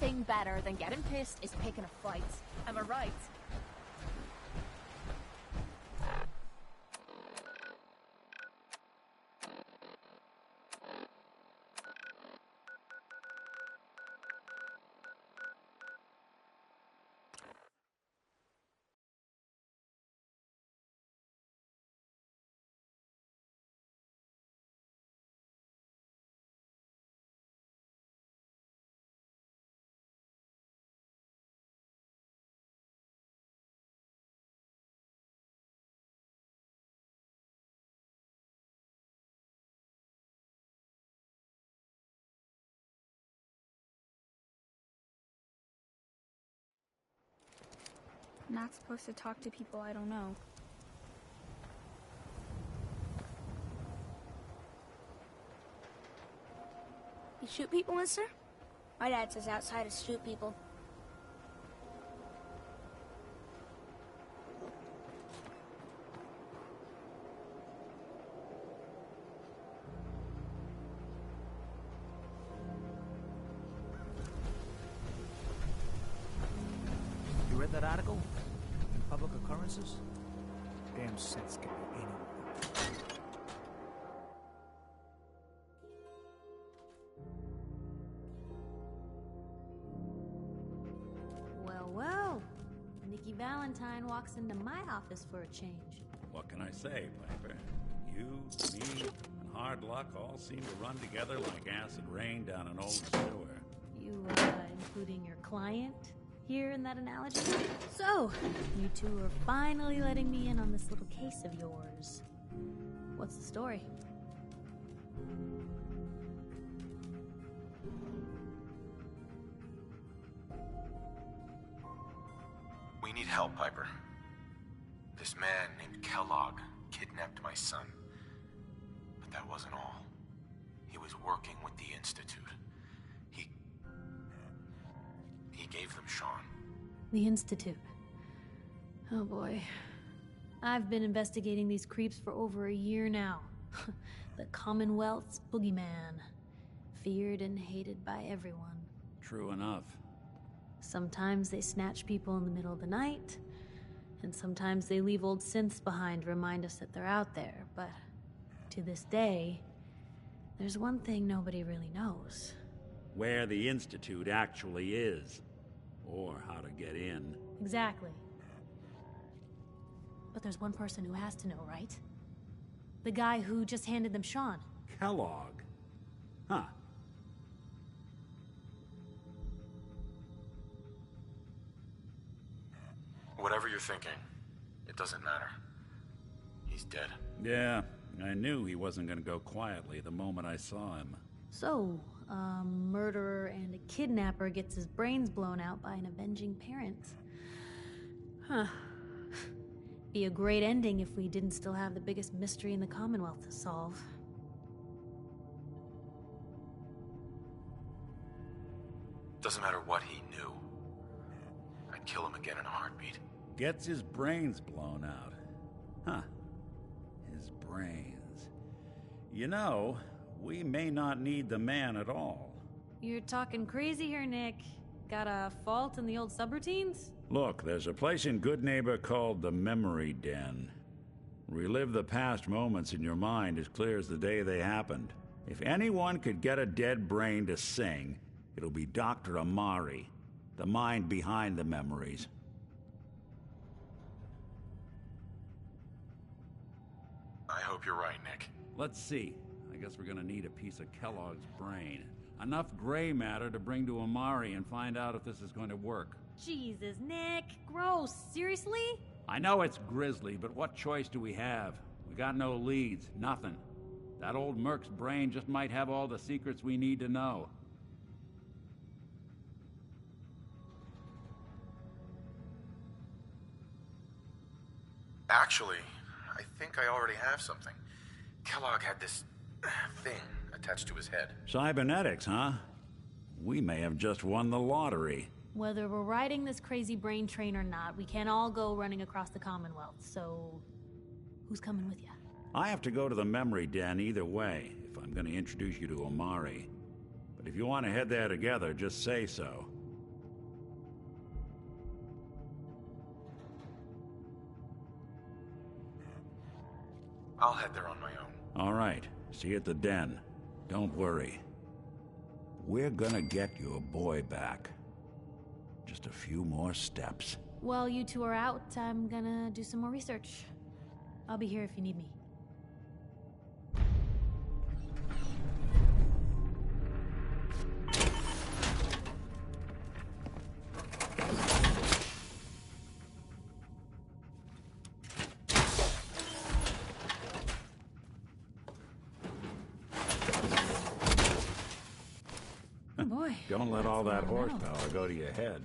thing better than getting pissed is picking a fight. Am I right? I'm not supposed to talk to people I don't know. You shoot people, mister? My dad says outside is shoot people. You read that article? Public occurrences? Damn sense can be anywhere. Well. Nikki Valentine walks into my office for a change. What can I say, Piper? You, me, and hard luck all seem to run together like acid rain down an old sewer. You, including your client here in that analogy? So, you two are finally letting me in on this little case of yours. What's the story? We need help, Piper. This man named Kellogg kidnapped my son. But that wasn't all. He was working with the Institute. He gave them Sean. The Institute. Oh boy. I've been investigating these creeps for over a year now. The Commonwealth's boogeyman. Feared and hated by everyone. True enough. Sometimes they snatch people in the middle of the night, and sometimes they leave old synths behind to remind us that they're out there, but to this day, there's one thing nobody really knows. Where the Institute actually is. Or how to get in. Exactly. But there's one person who has to know, right? The guy who just handed them Sean. Kellogg? Huh. Whatever you're thinking, it doesn't matter. He's dead. Yeah, I knew he wasn't gonna go quietly the moment I saw him. So, a murderer and a kidnapper gets his brains blown out by an avenging parent. Huh. Be a great ending if we didn't still have the biggest mystery in the Commonwealth to solve. Doesn't matter what he knew. I'd kill him again in a heartbeat. Gets his brains blown out. Huh. His brains. You know, we may not need the man at all. You're talking crazy here, Nick. Got a fault in the old subroutines? Look, there's a place in Good Neighbor called the Memory Den. Relive the past moments in your mind as clear as the day they happened. If anyone could get a dead brain to sing, it'll be Dr. Amari, the mind behind the memories. I hope you're right, Nick. Let's see. I guess we're gonna need a piece of Kellogg's brain. Enough gray matter to bring to Amari and find out if this is going to work. Jesus, Nick. Gross. Seriously? I know it's grisly, but what choice do we have? We got no leads, nothing. That old Merc's brain just might have all the secrets we need to know. Actually, I think I already have something. Kellogg had this thing attached to his head. Cybernetics, huh? We may have just won the lottery. Whether we're riding this crazy brain train or not, we can't all go running across the Commonwealth, so... who's coming with you? I have to go to the Memory Den either way, if I'm going to introduce you to Amari. But if you want to head there together, just say so. I'll head there on my own. All right. See you at the den. Don't worry. We're gonna get your boy back. Just a few more steps. While you two are out, I'm gonna do some more research. I'll be here if you need me. Boy. Don't let all that horsepower go to your head.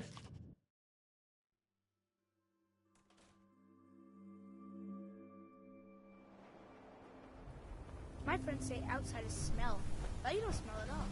My friends say outsiders smell, but you don't smell at all.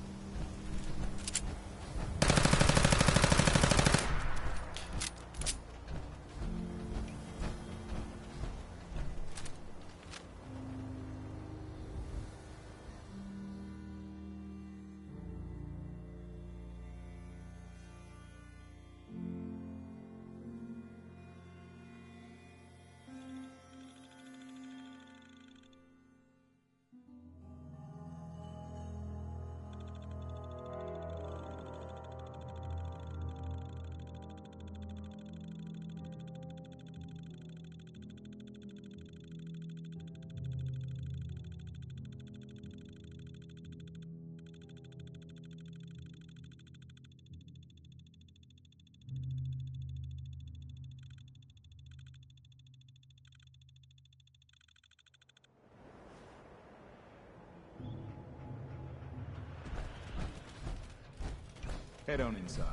Head on inside.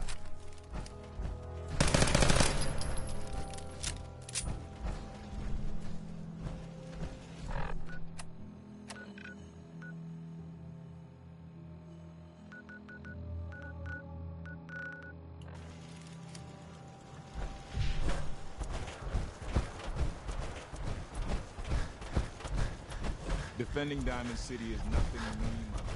Defending Diamond City is nothing to me, my boy.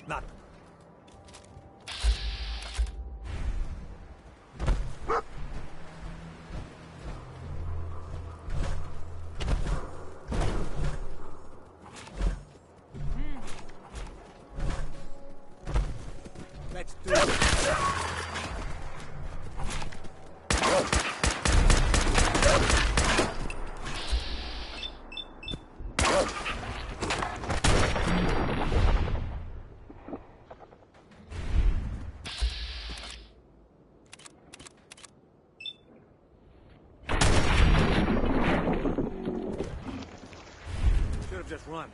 Not. Let's do it. Just run.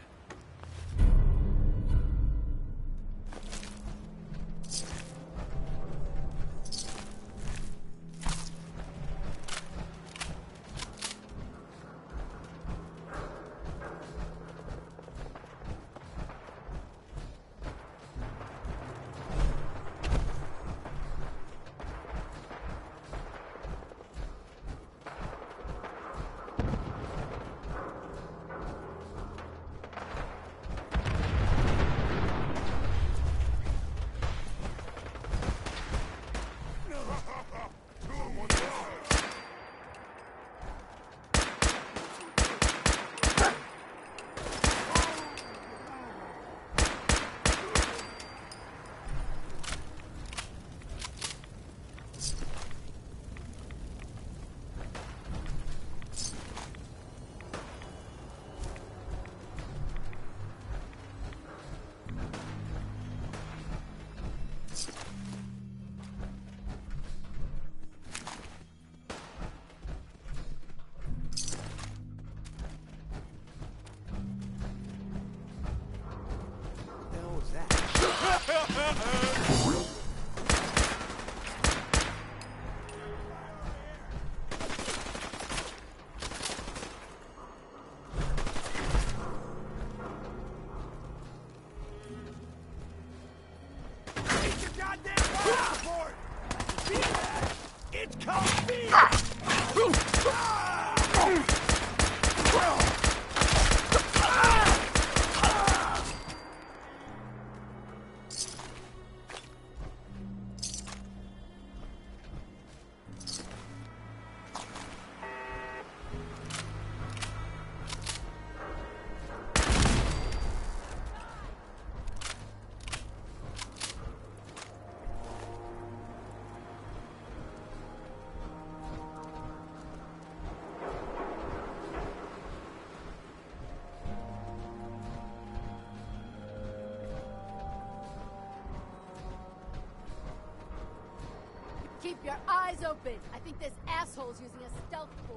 Keep your eyes open. I think this asshole's using a stealth boy.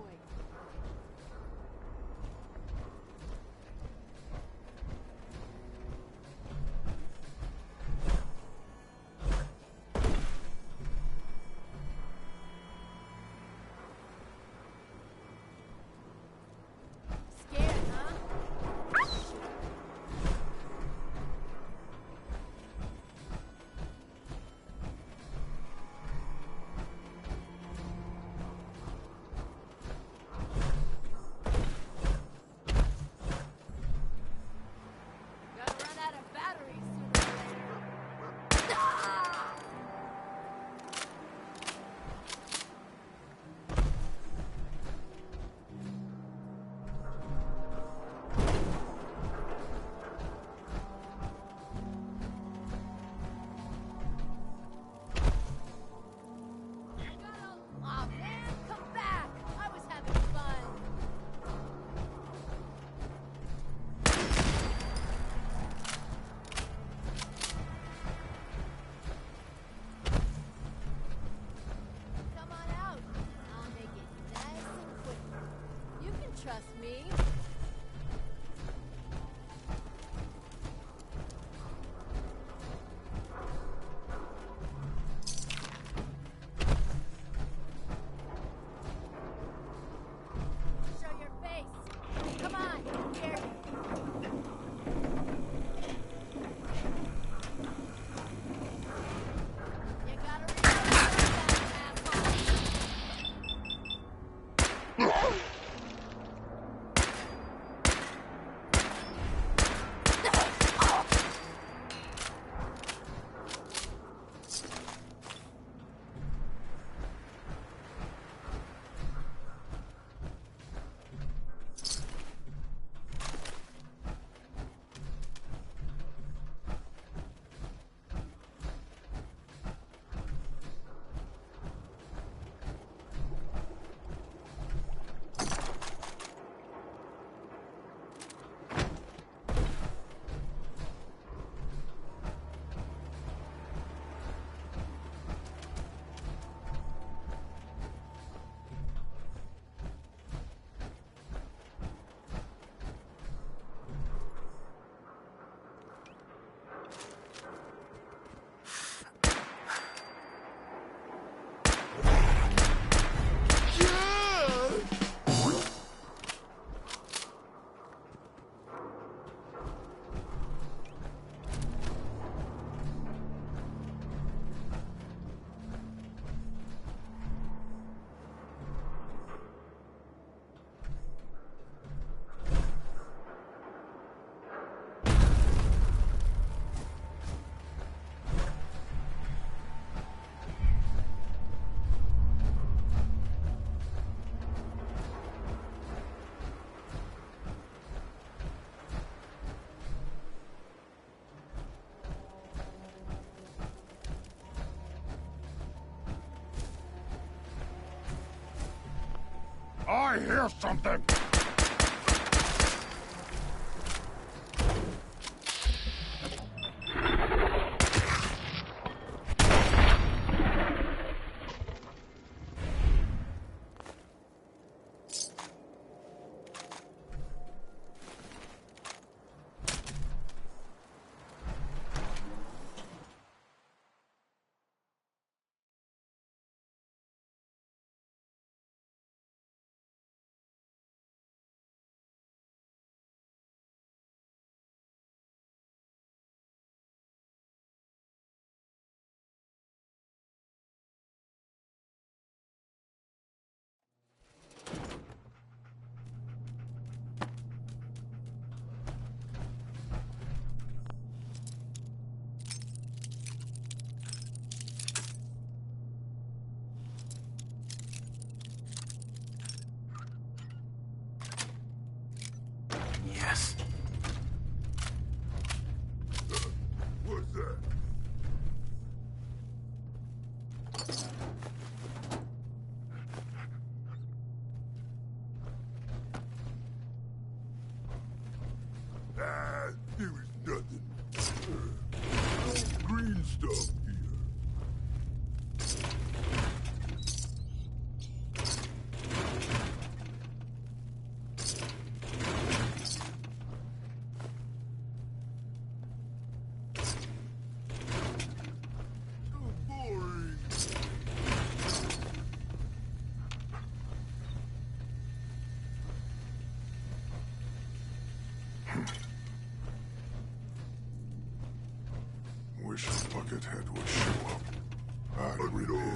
Scared, huh? Gonna run out of batteries sooner or later. Ah! Aw, man, come back! I was having fun. Come on out. I'll make it nice and quick. You can trust me. Show your face. Come on, here. You gotta remember that, asshole. I hear something!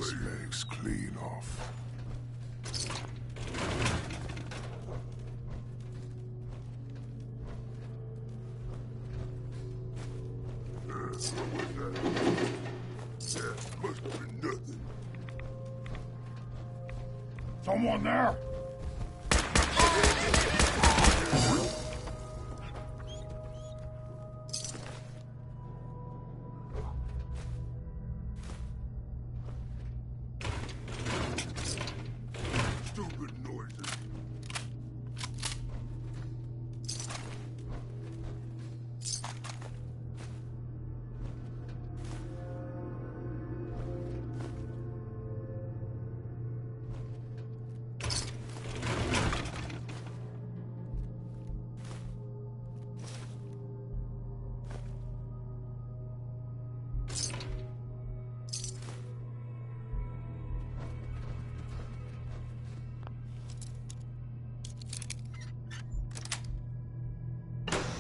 This makes clean off. What's that? Yeah, must have been nothing. Someone there? Stupid noises.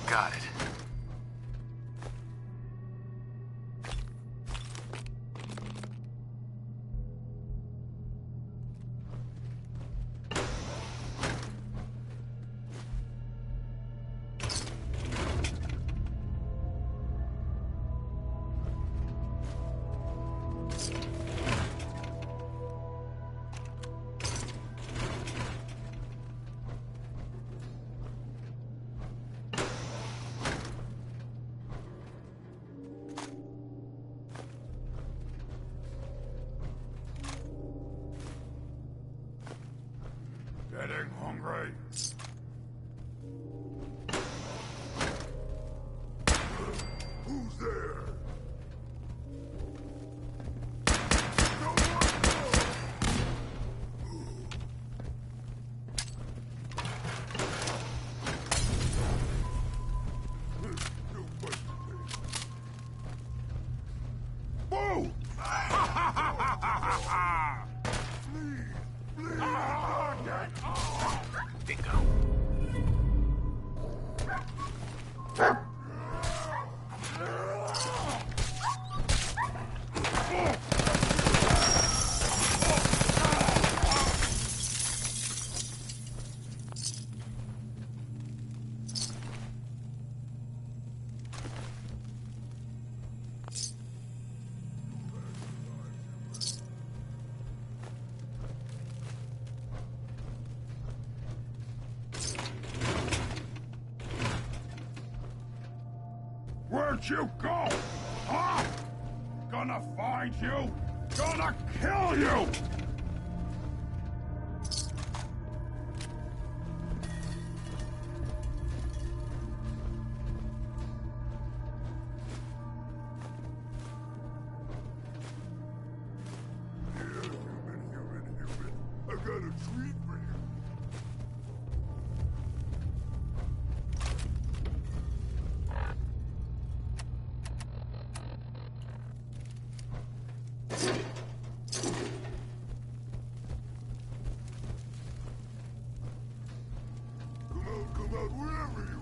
Got it. Getting hungry. Who's there? Boo! Bingo. Where'd you go? Huh? Gonna find you? Gonna kill you! Human. I got a treat for you. Come out wherever you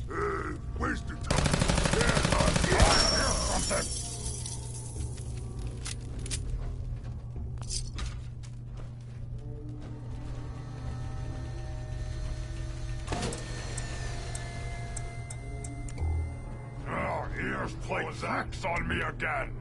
are. Wasted time. Ears played Zax on me again.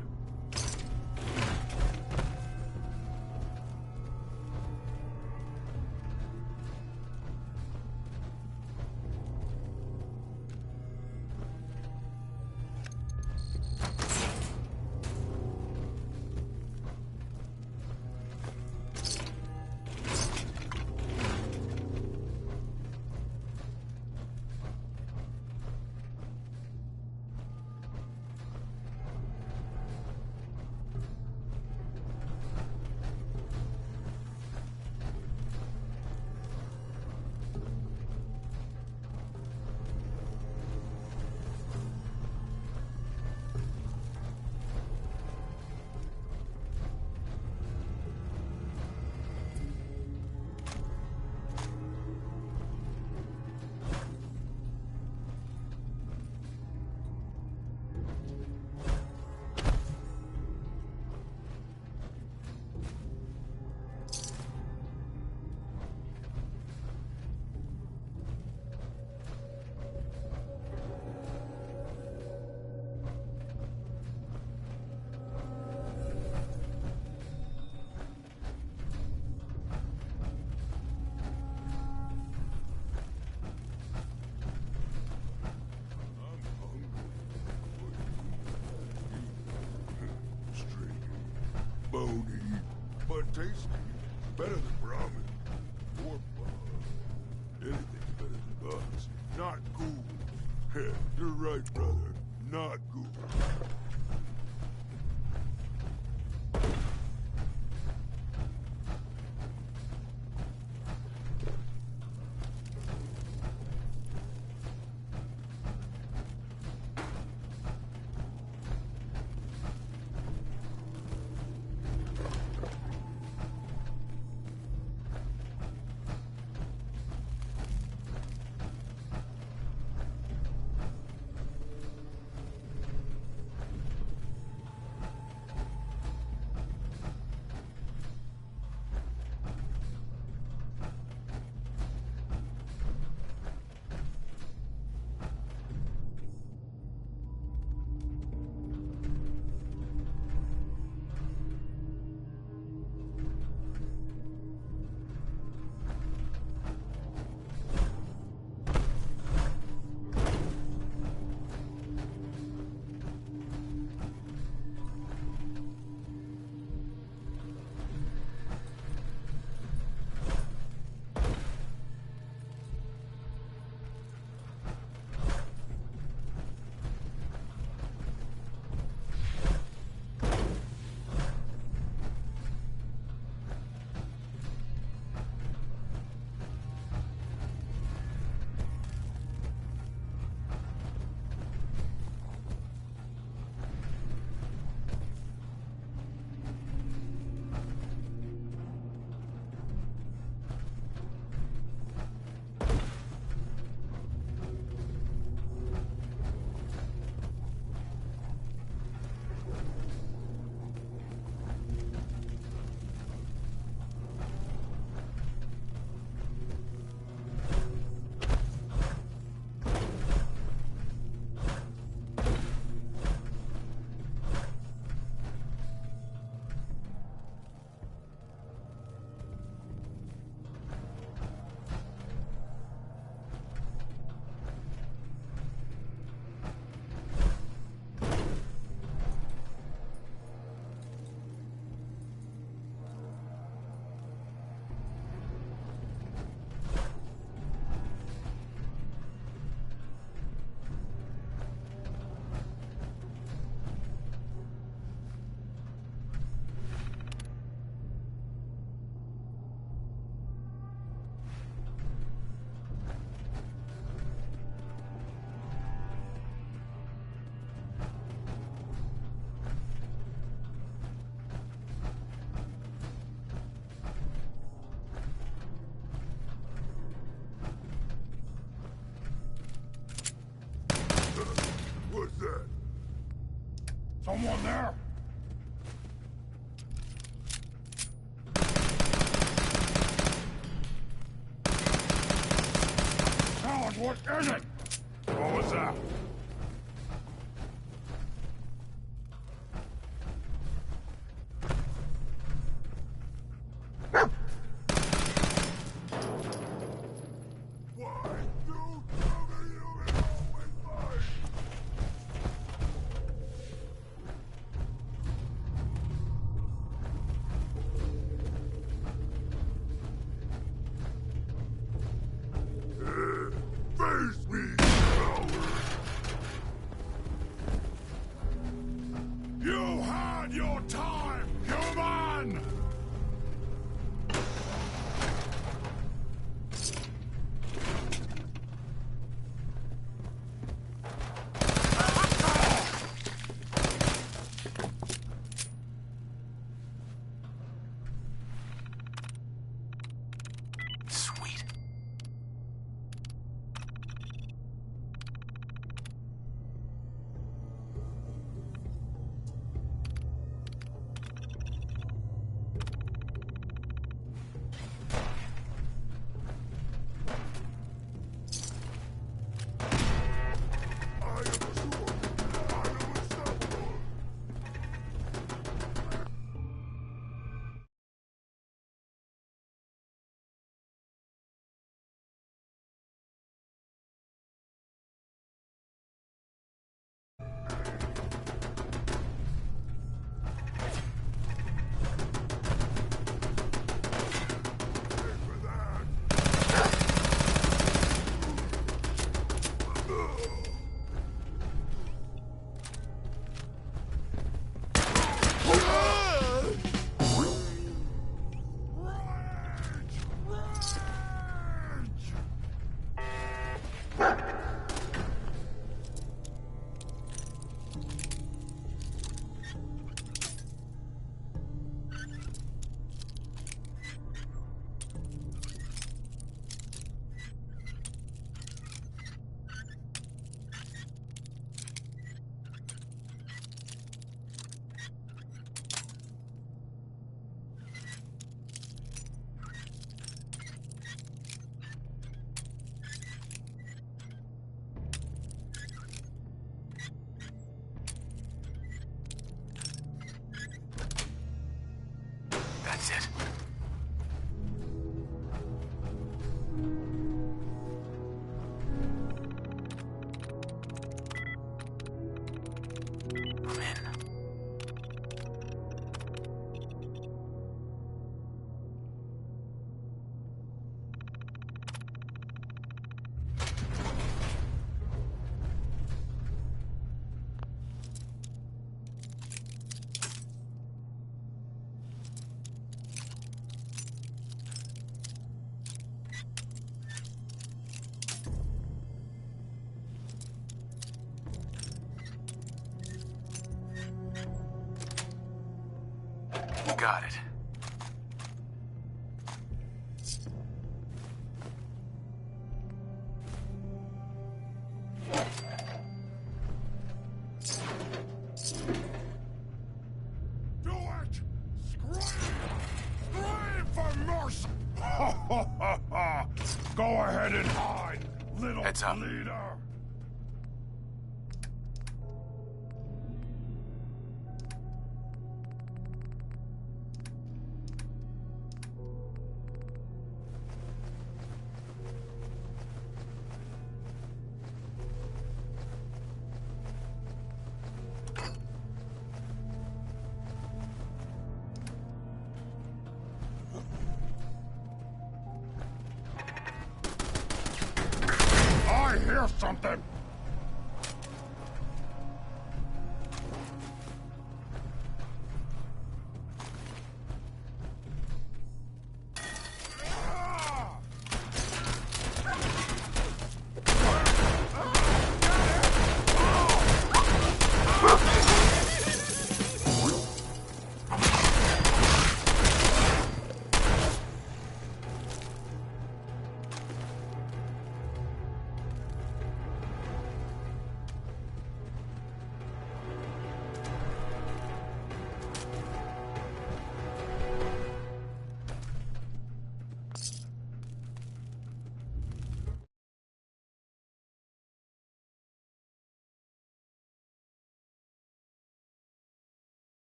tasty. Better than ramen. Or anything's better than bugs. Not ghoul. You're right, brother. Not ghoul. Someone there? Alan, what is it? What was that? Face me, coward! I'm in. Got it. Do it! Scream! Scream for mercy! Ha ha ha ha! Go ahead and hide, little Heads up. leader! I hear something!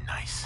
Nice.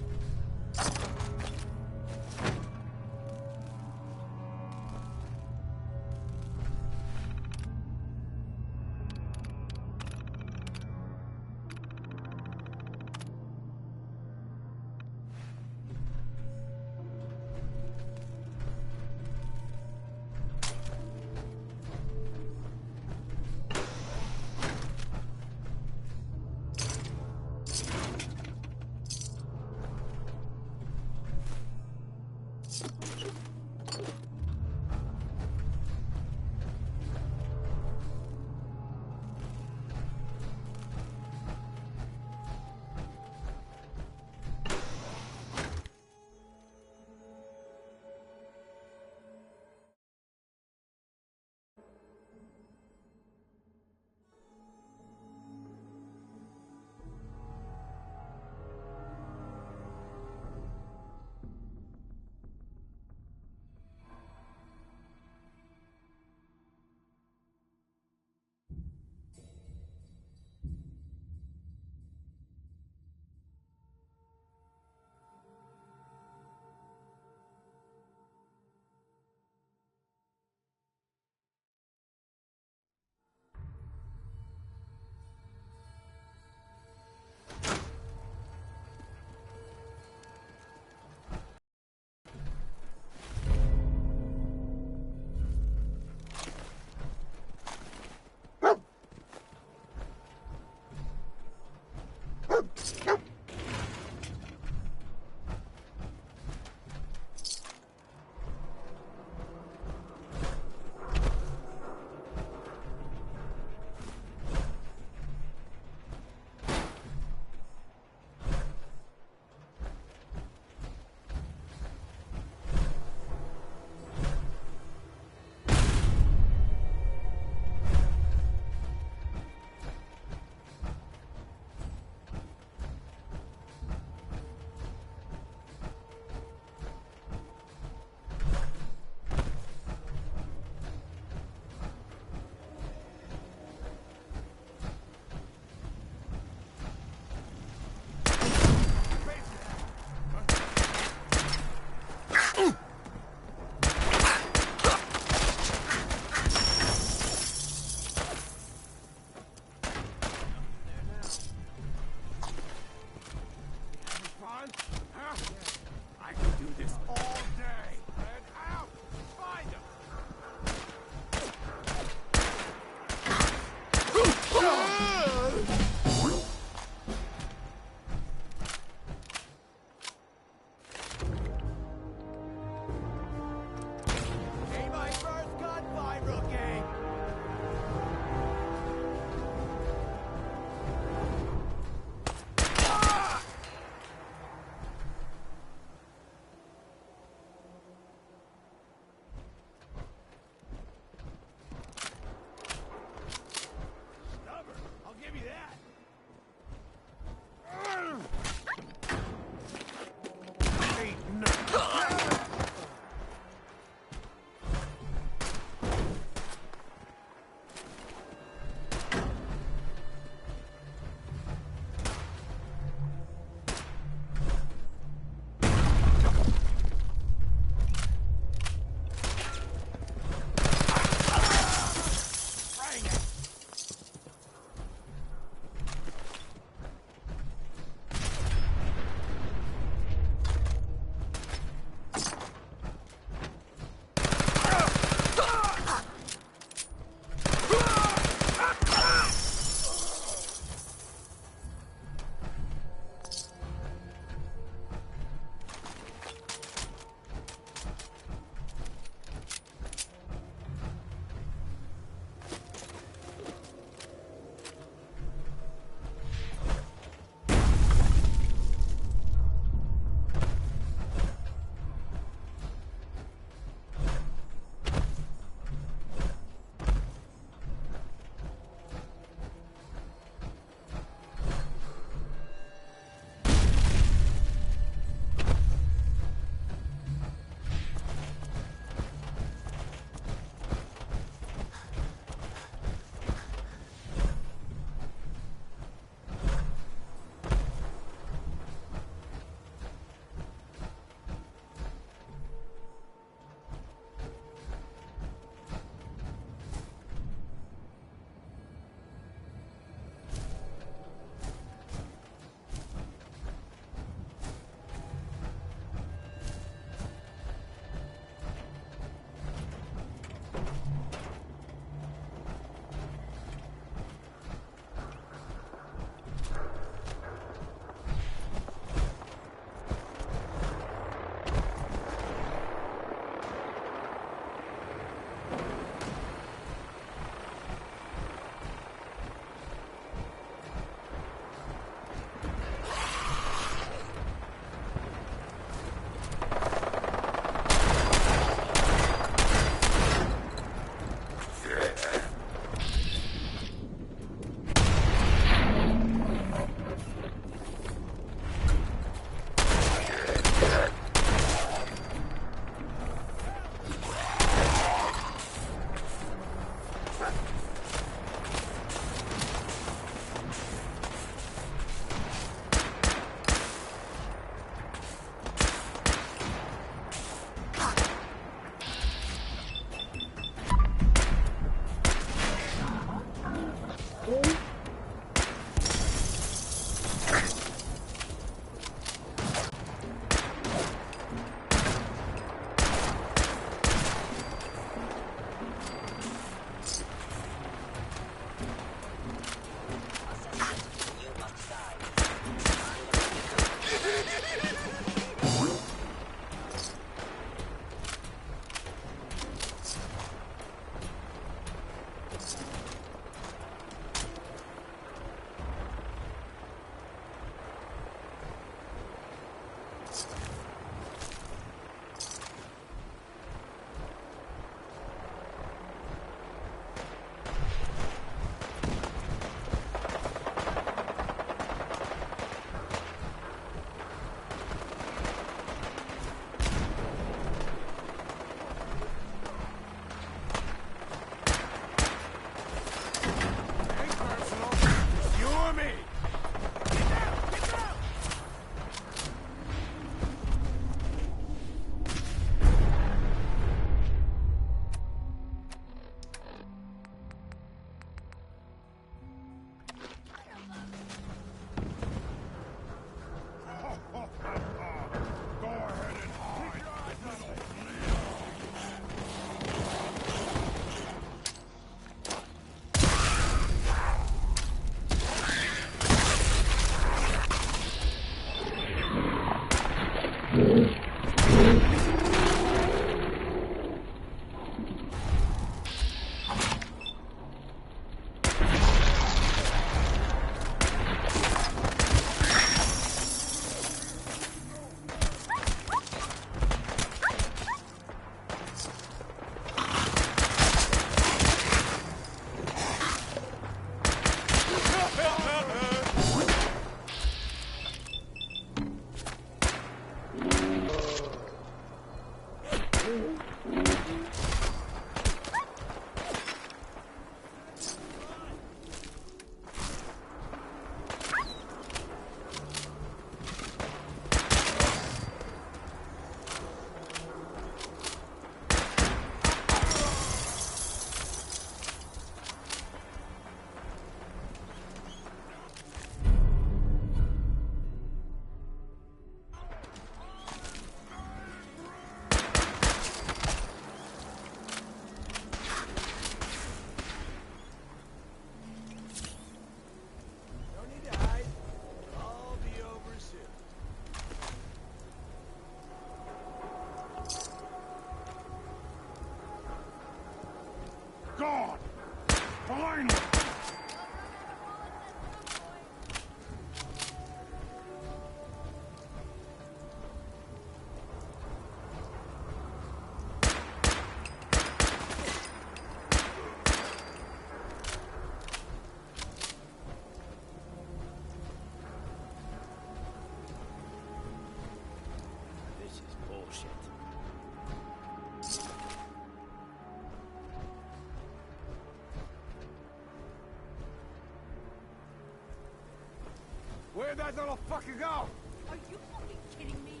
Where'd that little fucker go? Are you fucking kidding me?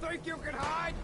Think you can hide?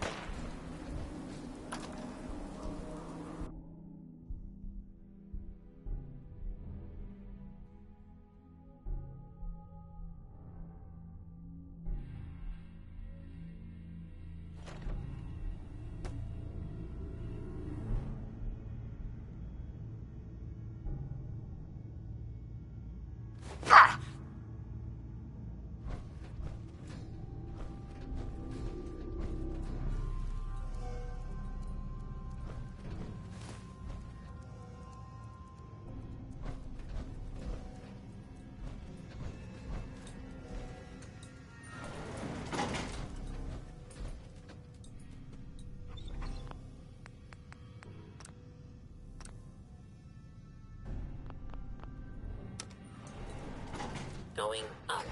Going up.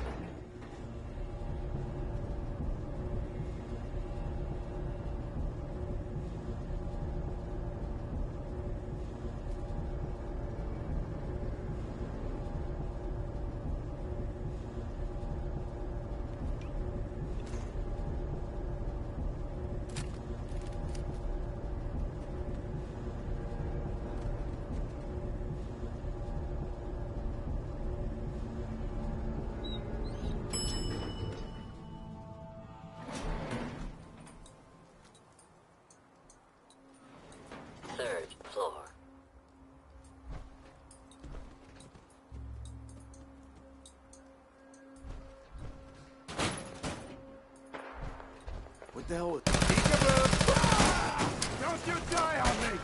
Third floor. What the hell was... Peekaboo! Ah! Don't you die on me!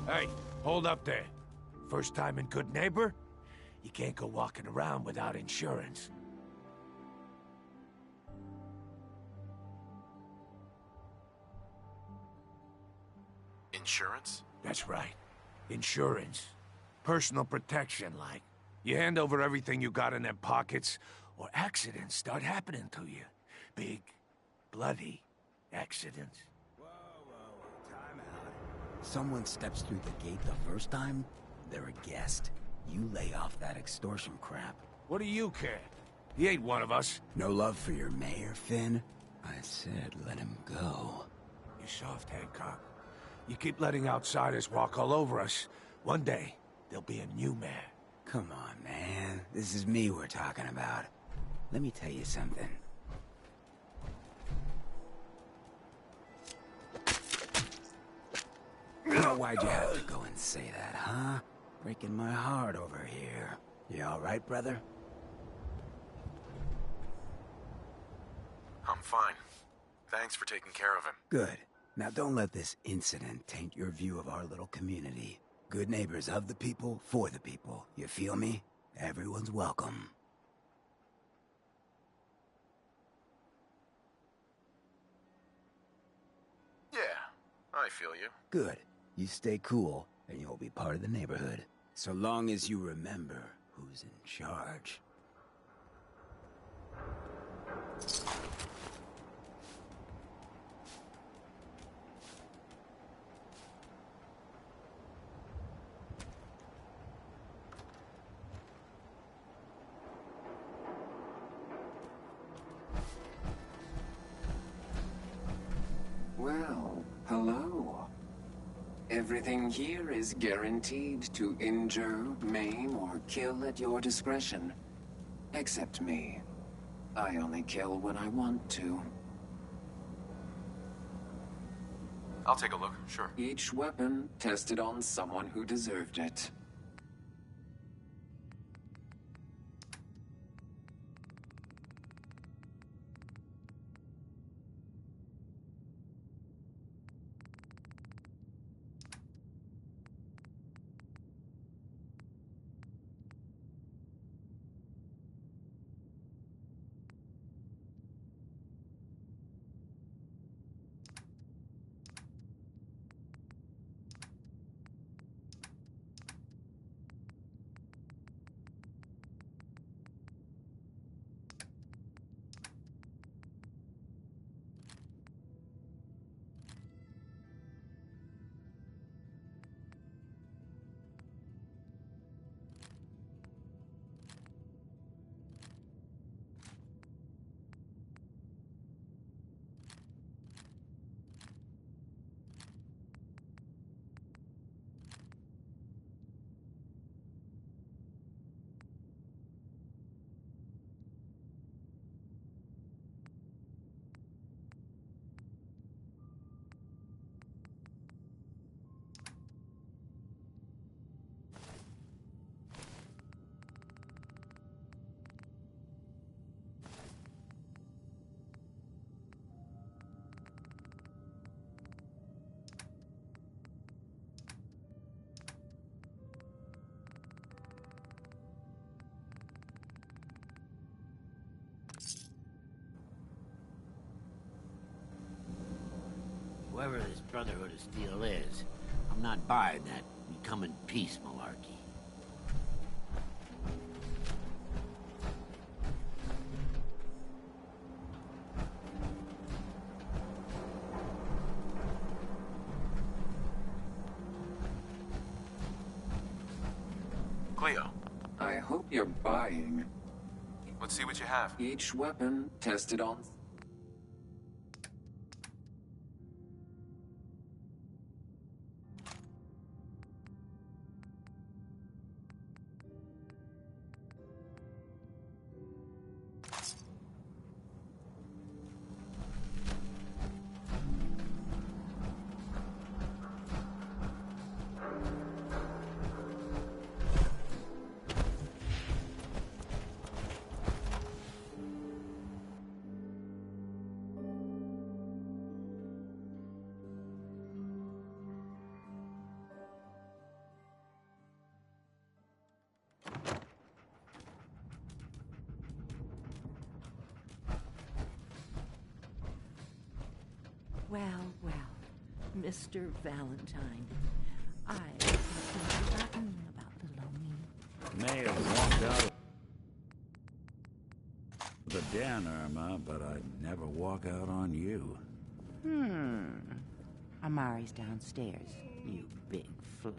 Hey, hold up there. First time in Good Neighbor? You can't go walking around without insurance. Insurance? That's right. Insurance. Personal protection, like. You hand over everything you got in them pockets, or accidents start happening to you. Big, bloody accidents. Time out. Someone steps through the gate the first time, they're a guest. You lay off that extortion crap. What do you care? He ain't one of us. No love for your mayor, Finn? I said let him go. You soft, Hancock. You keep letting outsiders walk all over us. One day, there'll be a new mayor. Come on, man. This is me we're talking about. Let me tell you something. Now, why'd you have to go and say that, huh? Breaking my heart over here. You all right, brother? I'm fine. Thanks for taking care of him. Good. Now don't let this incident taint your view of our little community. Good neighbors of the people, for the people. You feel me? Everyone's welcome. Yeah, I feel you. Good. You stay cool, and you'll be part of the neighborhood. So long as you remember who's in charge. Well, hello. Everything here is guaranteed to injure, maim, or kill at your discretion. Except me. I only kill when I want to. I'll take a look, sure. Each weapon tested on someone who deserved it. Whoever this Brotherhood of Steel is, I'm not buying that we come in peace malarkey. Cleo. I hope you're buying. Let's see what you have. Each weapon tested on... Well, Mr. Valentine, I've forgotten about little me. May have walked out of the den, Irma, but I'd never walk out on you. Amari's downstairs, you big flirt.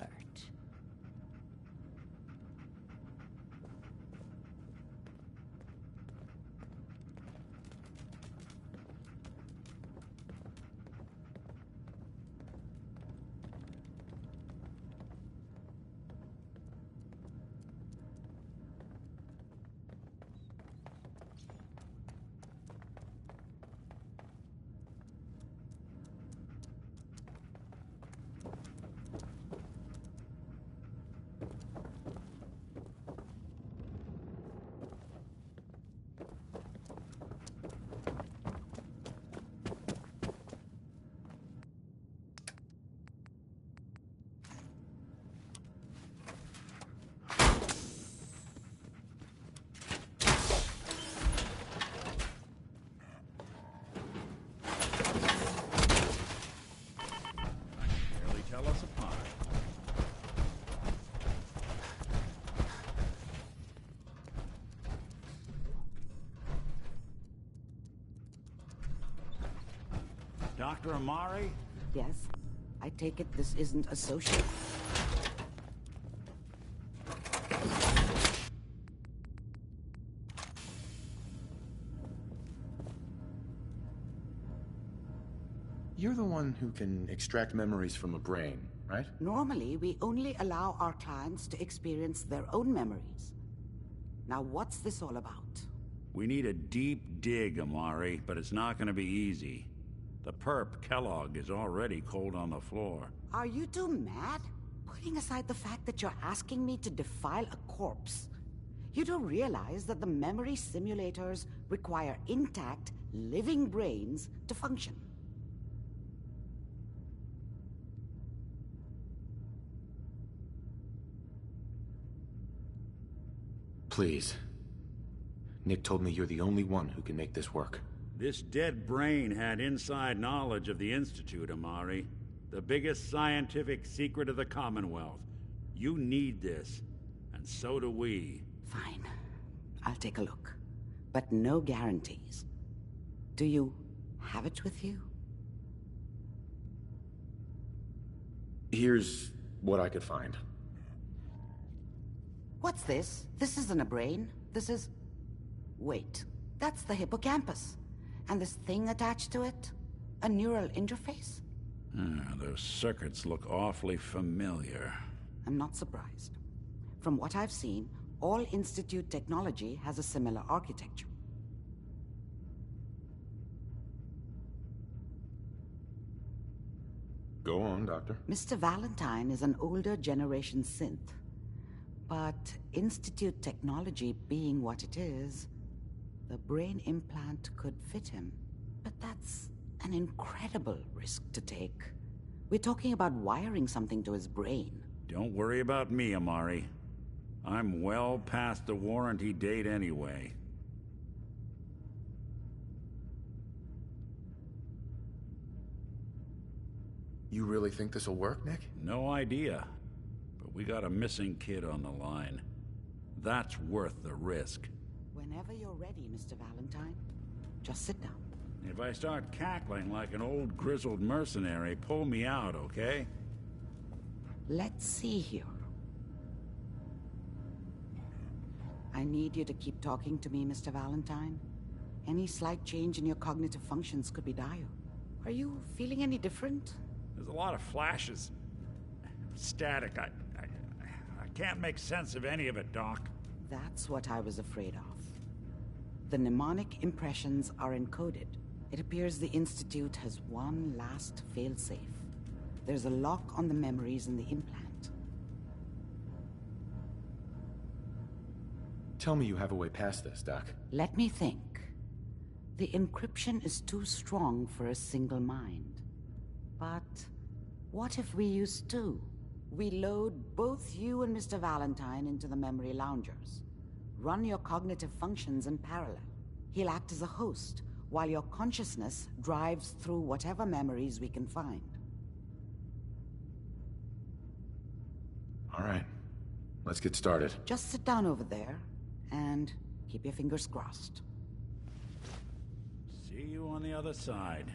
Dr. Amari? Yes? I take it this isn't a social. You're the one who can extract memories from a brain, right? Normally, we only allow our clients to experience their own memories. Now, what's this all about? We need a deep dig, Amari, but it's not going to be easy. The perp, Kellogg, is already cold on the floor. Are you two mad? Putting aside the fact that you're asking me to defile a corpse, you don't realize that the memory simulators require intact, living brains to function. Please. Nick told me you're the only one who can make this work. This dead brain had inside knowledge of the Institute, Amari. The biggest scientific secret of the Commonwealth. You need this, and so do we. Fine. I'll take a look. But no guarantees. Do you have it with you? Here's what I could find. What's this? This isn't a brain. This is... Wait. That's the hippocampus. And this thing attached to it? A neural interface? Those circuits look awfully familiar. I'm not surprised. From what I've seen, all Institute technology has a similar architecture. Go on, Doctor. Mr. Valentine is an older generation synth. But Institute technology being what it is, the brain implant could fit him. But that's an incredible risk to take. We're talking about wiring something to his brain. Don't worry about me, Amari. I'm well past the warranty date anyway. You really think this'll work, Nick? No idea. But we got a missing kid on the line. That's worth the risk. Whenever you're ready, Mr. Valentine, just sit down. If I start cackling like an old grizzled mercenary, pull me out, okay? Let's see here. I need you to keep talking to me, Mr. Valentine. Any slight change in your cognitive functions could be dire. Are you feeling any different? There's a lot of flashes. Static. I can't make sense of any of it, Doc. That's what I was afraid of. The mnemonic impressions are encoded. It appears the Institute has one last failsafe. There's a lock on the memories in the implant. Tell me you have a way past this, Doc. Let me think. The encryption is too strong for a single mind. But what if we use two? We load both you and Mr. Valentine into the memory loungers. Run your cognitive functions in parallel. He'll act as a host, while your consciousness drives through whatever memories we can find. All right. Let's get started. Just sit down over there and keep your fingers crossed. See you on the other side.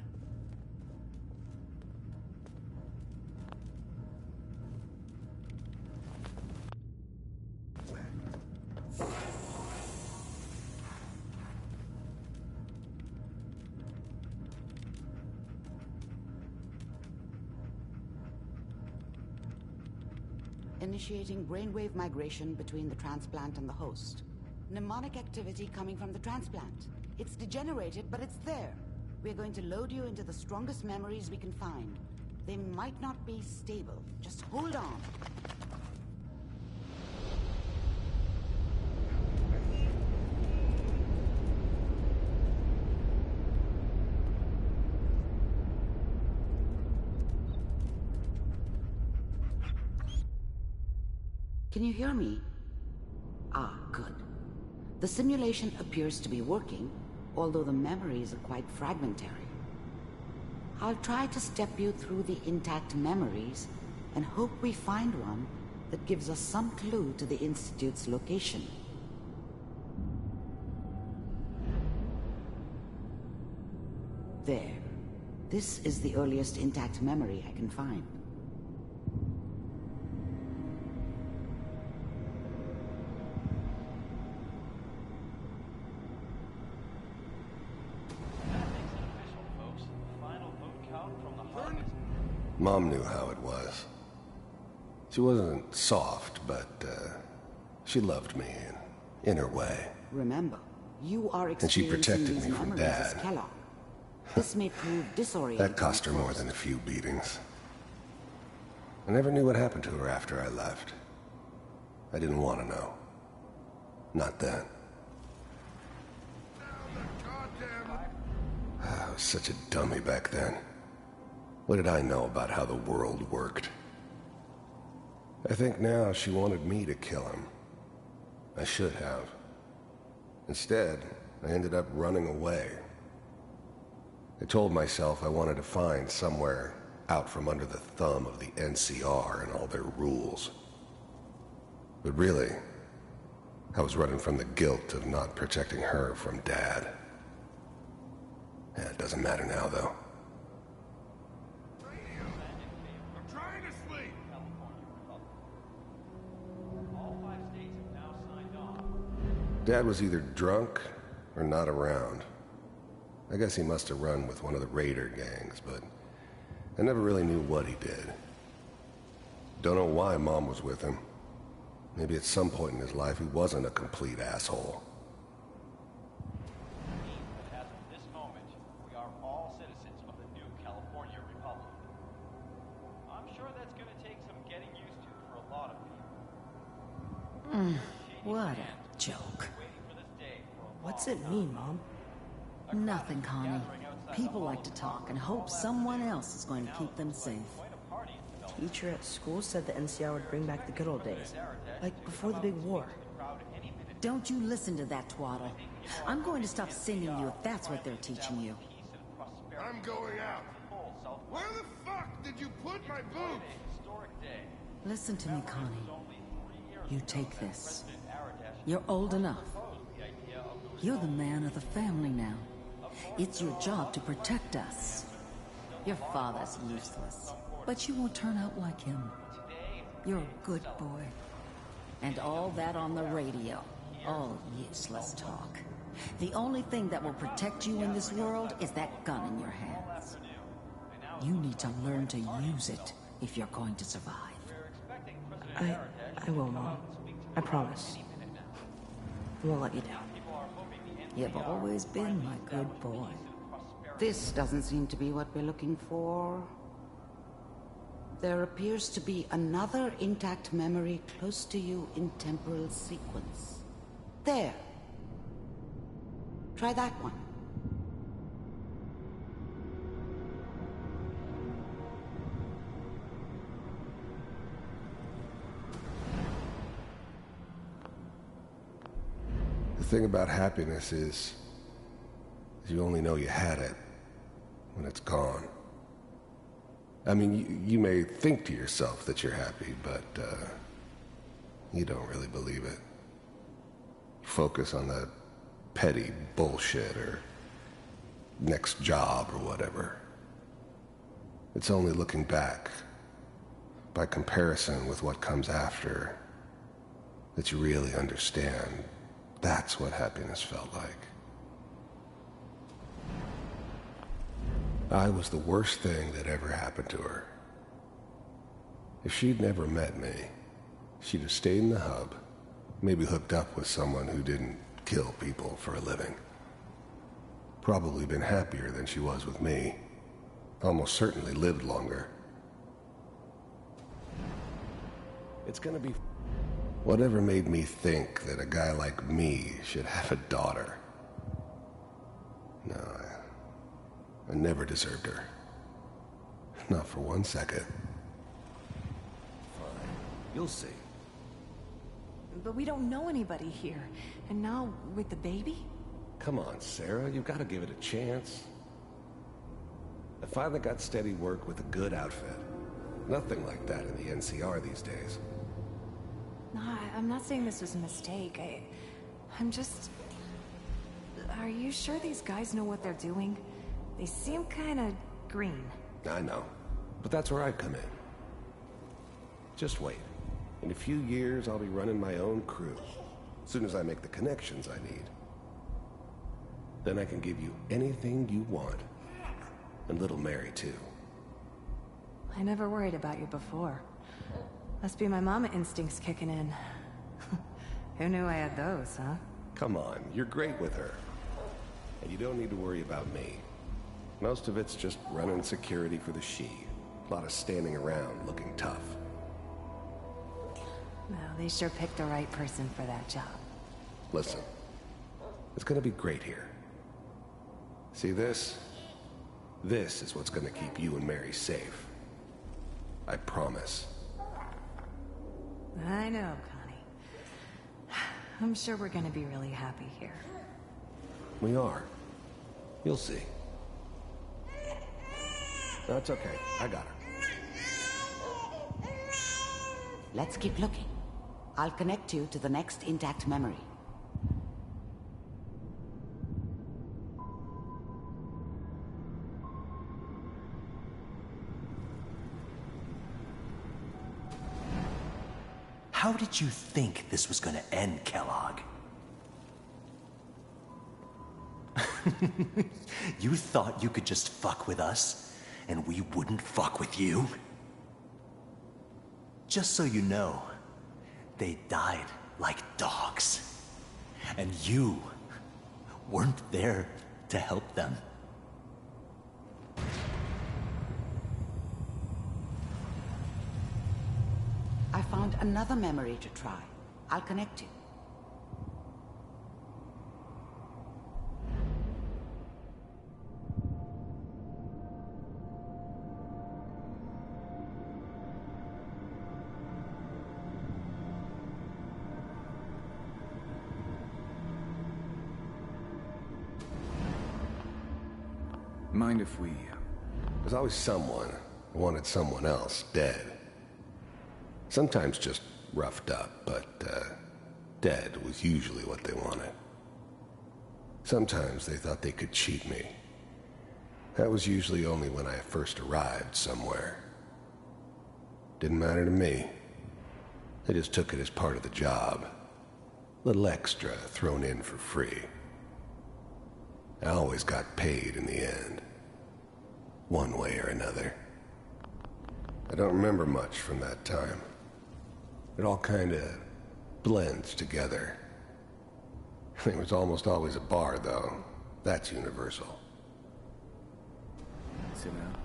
Initiating brainwave migration between the transplant and the host. Mnemonic activity coming from the transplant. It's degenerated, but it's there. We're going to load you into the strongest memories we can find. They might not be stable. Just hold on. Can you hear me? Ah, good. The simulation appears to be working, although the memories are quite fragmentary. I'll try to step you through the intact memories and hope we find one that gives us some clue to the Institute's location. There. This is the earliest intact memory I can find. Mom knew how it was. She wasn't soft, but she loved me in her way. Remember, you are And she protected me from Dad. Kellogg. This may prove disorienting. That cost her more than a few beatings. I never knew what happened to her after I left. I didn't want to know. Not then. I was such a dummy back then. What did I know about how the world worked? I think now she wanted me to kill him. I should have. Instead, I ended up running away. I told myself I wanted to find somewhere out from under the thumb of the NCR and all their rules. But really, I was running from the guilt of not protecting her from Dad. Yeah, it doesn't matter now, though. Dad was either drunk or not around. I guess he must have run with one of the raider gangs, but I never really knew what he did. Don't know why Mom was with him. Maybe at some point in his life he wasn't a complete asshole. As of this moment, we are all citizens of the new California Republic. I'm sure that's going to take some getting used to for a lot of people. What a joke. What's it mean, Mom? Nothing, Connie. People like to talk and hope someone else is going to keep them safe. Teacher at school said the NCR would bring back the good old days. Like before the big war. Don't you listen to that twaddle. I'm going to stop sending you if that's what they're teaching you. I'm going out. Where the fuck did you put my boots? Listen to me, Connie. You take this. You're old enough. You're the man of the family now. It's your job to protect us. Your father's useless, but you won't turn out like him. You're a good boy. And all that on the radio, all useless talk. The only thing that will protect you in this world is that gun in your hands. You need to learn to use it if you're going to survive. I will, Mom. I promise. I won't let you down. You've always been my good boy. This doesn't seem to be what we're looking for. There appears to be another intact memory close to you in temporal sequence. There. Try that one. The thing about happiness is, You only know you had it when it's gone. I mean, you may think to yourself that you're happy, but you don't really believe it. You focus on that petty bullshit or next job or whatever. It's only looking back, by comparison with what comes after, that you really understand that's what happiness felt like. I was the worst thing that ever happened to her. If she'd never met me, she'd have stayed in the hub, maybe hooked up with someone who didn't kill people for a living. Probably been happier than she was with me. Almost certainly lived longer. It's gonna be... Whatever made me think that a guy like me should have a daughter? No, I never deserved her. Not for 1 second. Fine. You'll see. But we don't know anybody here. And now, with the baby? Come on, Sarah. You've got to give it a chance. I finally got steady work with a good outfit. Nothing like that in the NCR these days. No, I'm not saying this was a mistake. I'm just... Are you sure these guys know what they're doing? They seem kind of green. I know. But that's where I come in. Just wait. In a few years, I'll be running my own crew. As soon as I make the connections I need. Then I can give you anything you want. And little Mary, too. I never worried about you before. Must be my mama instincts kicking in. Who knew I had those, huh? Come on, you're great with her. And you don't need to worry about me. Most of it's just running security for the she. A lot of standing around looking tough. Well, they sure picked the right person for that job. Listen, it's gonna be great here. See this? This is what's gonna keep you and Mary safe. I promise. I know, Connie. I'm sure we're gonna be really happy here. We are. You'll see. That's okay. I got her. Let's keep looking. I'll connect you to the next intact memory. How did you think this was gonna end, Kellogg? You thought you could just fuck with us, and we wouldn't fuck with you? Just so you know, they died like dogs. And you weren't there to help them. I found another memory to try. I'll connect you. Mind if we... There's always someone who wanted someone else dead. Sometimes just roughed up, but dead was usually what they wanted. Sometimes they thought they could cheat me. That was usually only when I first arrived somewhere. Didn't matter to me. They just took it as part of the job. Little extra thrown in for free. I always got paid in the end. One way or another. I don't remember much from that time. It all kinda blends together. There was almost always a bar, though. That's universal. Sit down.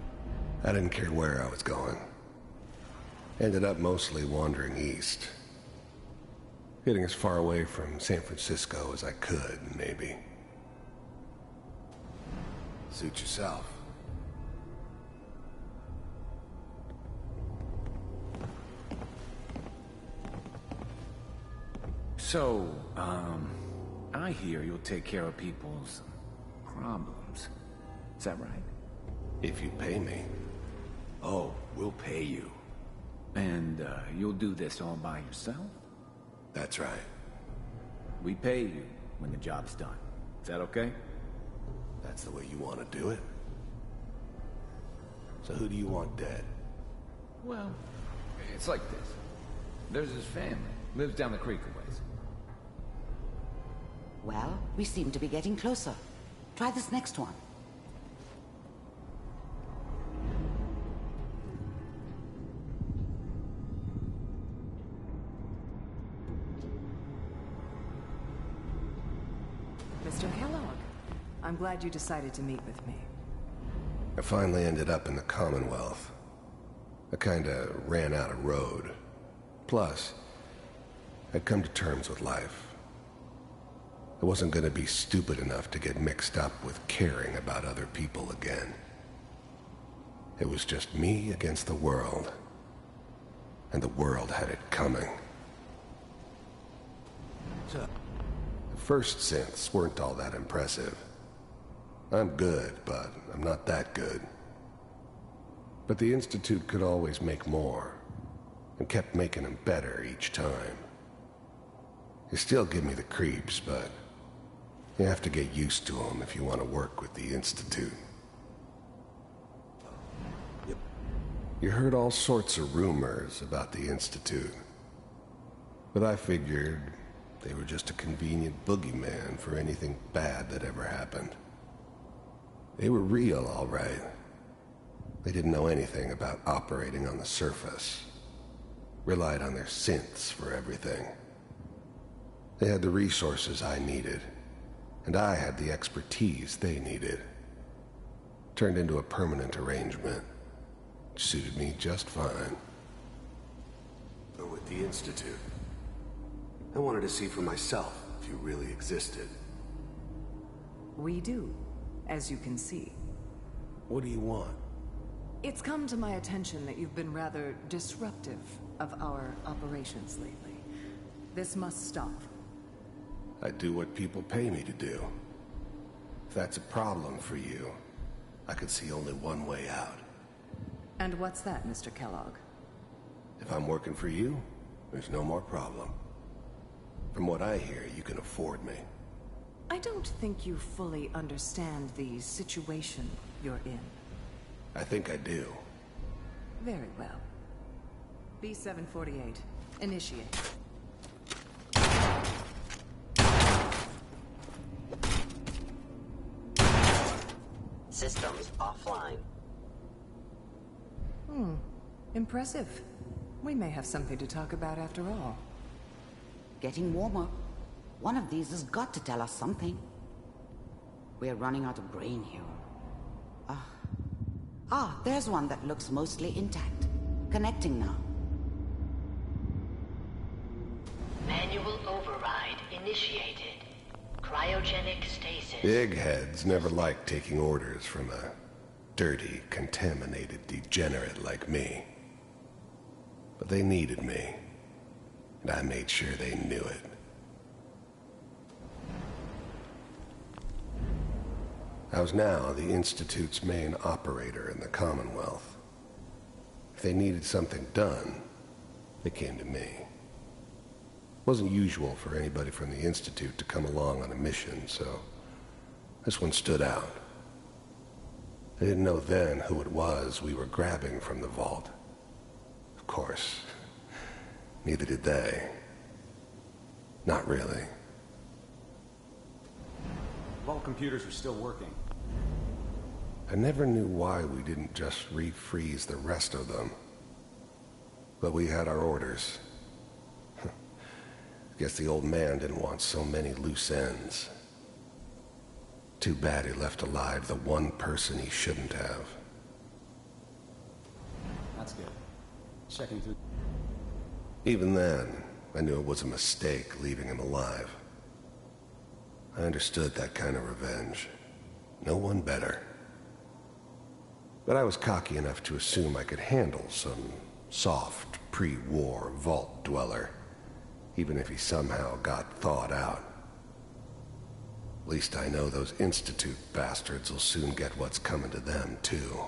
I didn't care where I was going. Ended up mostly wandering east. Getting as far away from San Francisco as I could, maybe. Suit yourself. So, I hear you'll take care of people's problems. Is that right? If you pay me. Oh, we'll pay you. And you'll do this all by yourself? That's right. We pay you when the job's done. Is that okay? That's the way you want to do it? So who do you want dead? Well, it's like this. There's his family. Lives down the creek a ways. Well, we seem to be getting closer. Try this next one. Mr. Kellogg, I'm glad you decided to meet with me. I finally ended up in the Commonwealth. I kinda ran out of road. Plus, I'd come to terms with life. I wasn't gonna be stupid enough to get mixed up with caring about other people again. It was just me against the world. And the world had it coming. The first synths weren't all that impressive. I'm good, but I'm not that good. But the Institute could always make more, and kept making them better each time. They still give me the creeps, but you have to get used to them if you want to work with the Institute. You heard all sorts of rumors about the Institute, but I figured they were just a convenient boogeyman for anything bad that ever happened. They were real, all right. They didn't know anything about operating on the surface. Relied on their synths for everything. They had the resources I needed, and I had the expertise they needed. Turned into a permanent arrangement. Suited me just fine. But with the Institute, I wanted to see for myself if you really existed. We do, as you can see. What do you want? It's come to my attention that you've been rather disruptive of our operations lately. This must stop. I do what people pay me to do. If that's a problem for you, I could see only one way out. And what's that, Mr. Kellogg? If I'm working for you, there's no more problem. From what I hear, you can afford me. I don't think you fully understand the situation you're in. I think I do. Very well. B-748, initiate. Systems offline. Impressive. We may have something to talk about after all. Getting warmer. One of these has got to tell us something. We're running out of brain here. There's one that looks mostly intact. Connecting now. Manual override initiated. Cryogenic stasis. Big heads never liked taking orders from a dirty, contaminated degenerate like me. But they needed me, and I made sure they knew it. I was now the Institute's main operator in the Commonwealth. If they needed something done, they came to me. It wasn't usual for anybody from the Institute to come along on a mission, so this one stood out. I didn't know then who it was we were grabbing from the vault. Of course, neither did they. Not really. Vault computers are still working. I never knew why we didn't just refreeze the rest of them. But we had our orders. Guess the old man didn't want so many loose ends. Too bad he left alive the one person he shouldn't have. That's good. Checking through. Even then, I knew it was a mistake leaving him alive. I understood that kind of revenge. No one better. But I was cocky enough to assume I could handle some soft, pre-war vault dweller, even if he somehow got thawed out. At least I know those Institute bastards will soon get what's coming to them, too.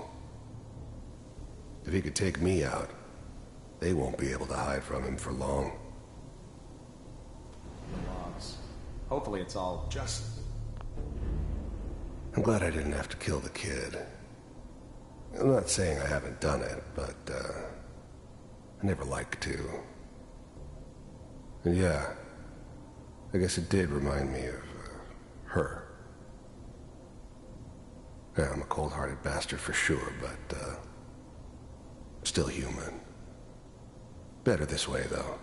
If he could take me out, they won't be able to hide from him for long. Logs. Hopefully it's all just... I'm glad I didn't have to kill the kid. I'm not saying I haven't done it, but, I never like to. And yeah, I guess it did remind me of, her. Yeah, I'm a cold-hearted bastard for sure, but, still human. Better this way, though.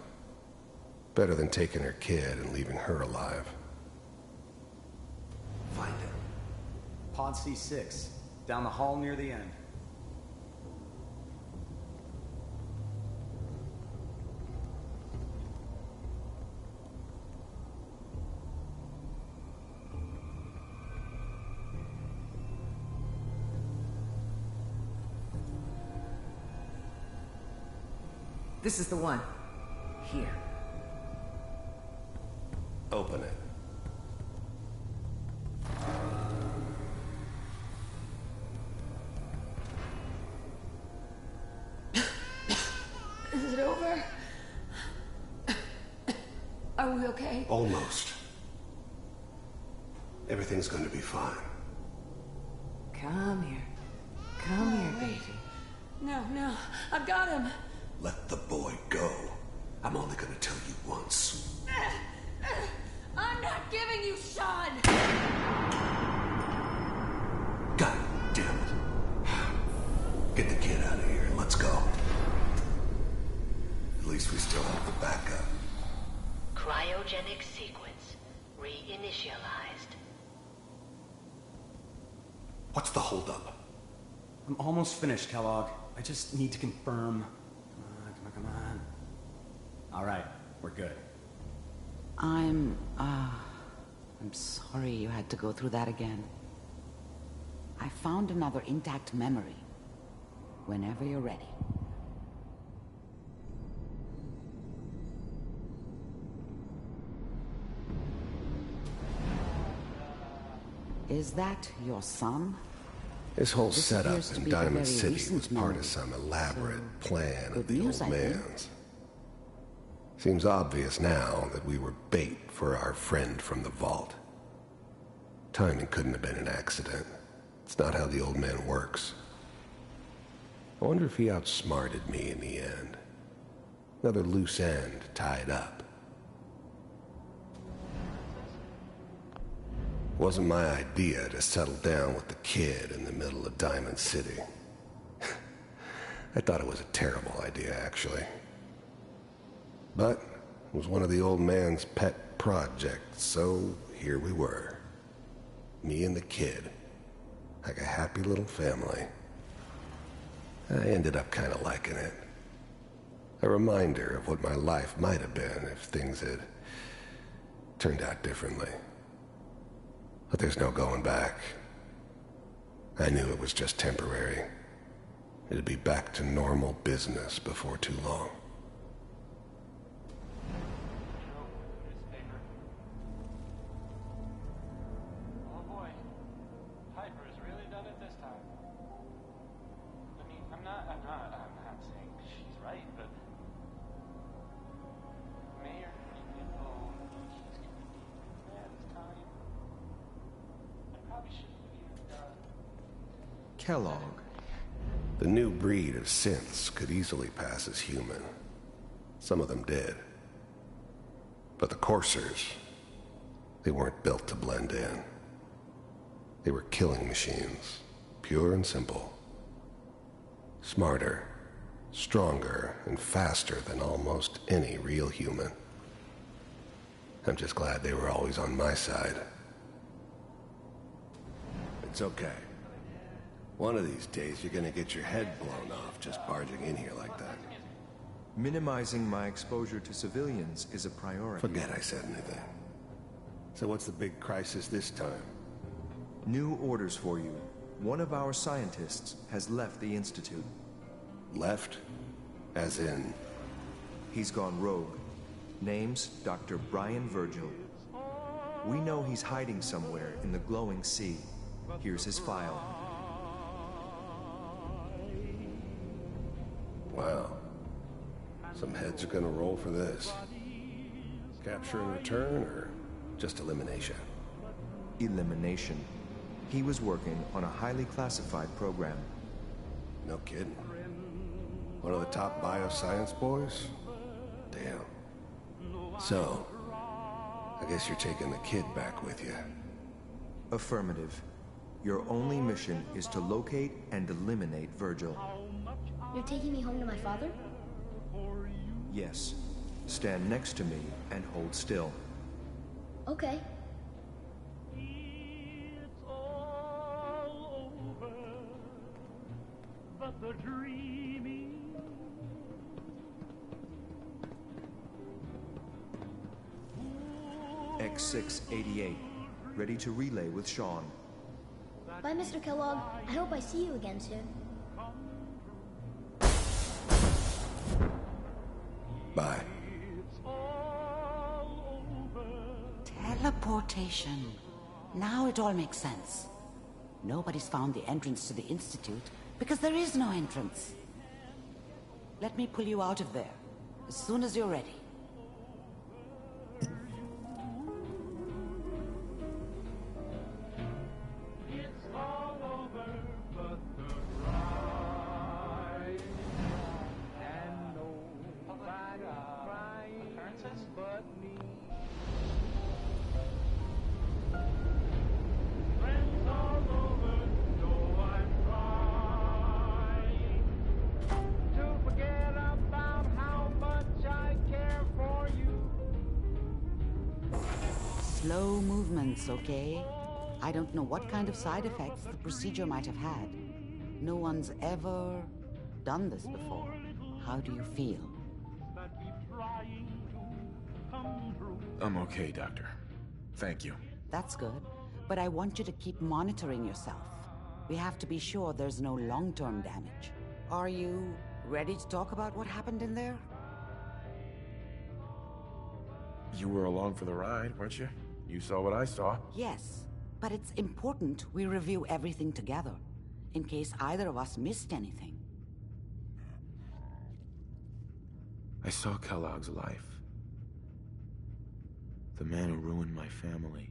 Better than taking her kid and leaving her alive. Find it. Pod C6. Down the hall near the end. This is the one. Here. Open it. Is it over? Are we okay? Almost. Everything's going to be fine. Come here. Come here, baby. No, I've got him. Let the boy go. I'm only going to tell you once. I'm not giving you Sean! God damn it. Get the kid out of here and let's go. At least we still have the backup. Cryogenic sequence reinitialized. What's the holdup? I'm almost finished, Kellogg. I just need to confirm. Come on. All right, we're good. I'm sorry you had to go through that again. I found another intact memory. Whenever you're ready. Is that your son? This whole This setup appears to in be a Diamond very City recent was part memory. of some elaborate plan good of the news, old I think. man's. Seems obvious now that we were bait for our friend from the vault. Timing couldn't have been an accident. It's not how the old man works. I wonder if he outsmarted me in the end. Another loose end tied up. It wasn't my idea to settle down with the kid in the middle of Diamond City. I thought it was a terrible idea, actually. But it was one of the old man's pet projects, so here we were. Me and the kid. Like a happy little family. I ended up kind of liking it. A reminder of what my life might have been if things had turned out differently. But there's no going back. I knew it was just temporary. It'd be back to normal business before too long. Oh boy, Piper has really done it this time. I mean, I'm not saying she's right, but Mayor, she's gonna be mad this time. I probably shouldn't have Kellogg. The new breed of synths could easily pass as human. Some of them did. But the coursers, they weren't built to blend in. They were killing machines, pure and simple. Smarter, stronger, and faster than almost any real human. I'm just glad they were always on my side. It's okay. One of these days, you're gonna get your head blown off just barging in here like that. Minimizing my exposure to civilians is a priority. Forget I said anything. So what's the big crisis this time? New orders for you. One of our scientists has left the Institute. Left? As in? He's gone rogue. Name's Dr. Brian Virgil. We know he's hiding somewhere in the glowing sea. Here's his file. Wow. Some heads are gonna roll for this. Capture and return, or just elimination? Elimination. He was working on a highly classified program. No kidding. One of the top bioscience boys? Damn. So, I guess you're taking the kid back with you. Affirmative. Your only mission is to locate and eliminate Virgil. You're taking me home to my father? Yes. Stand next to me and hold still. Okay. X688, ready to relay with Sean. Bye, Mr. Kellogg. I hope I see you again soon. Bye. Teleportation. Now it all makes sense. Nobody's found the entrance to the Institute because there is no entrance. Let me pull you out of there as soon as you're ready. Slow movements, okay? I don't know what kind of side effects the procedure might have had. No one's ever done this before. How do you feel? I'm okay, Doctor. Thank you. That's good, but I want you to keep monitoring yourself. We have to be sure there's no long-term damage. Are you ready to talk about what happened in there? You were along for the ride, weren't you? You saw what I saw. Yes, but it's important we review everything together, in case either of us missed anything. I saw Kellogg's life. The man who ruined my family.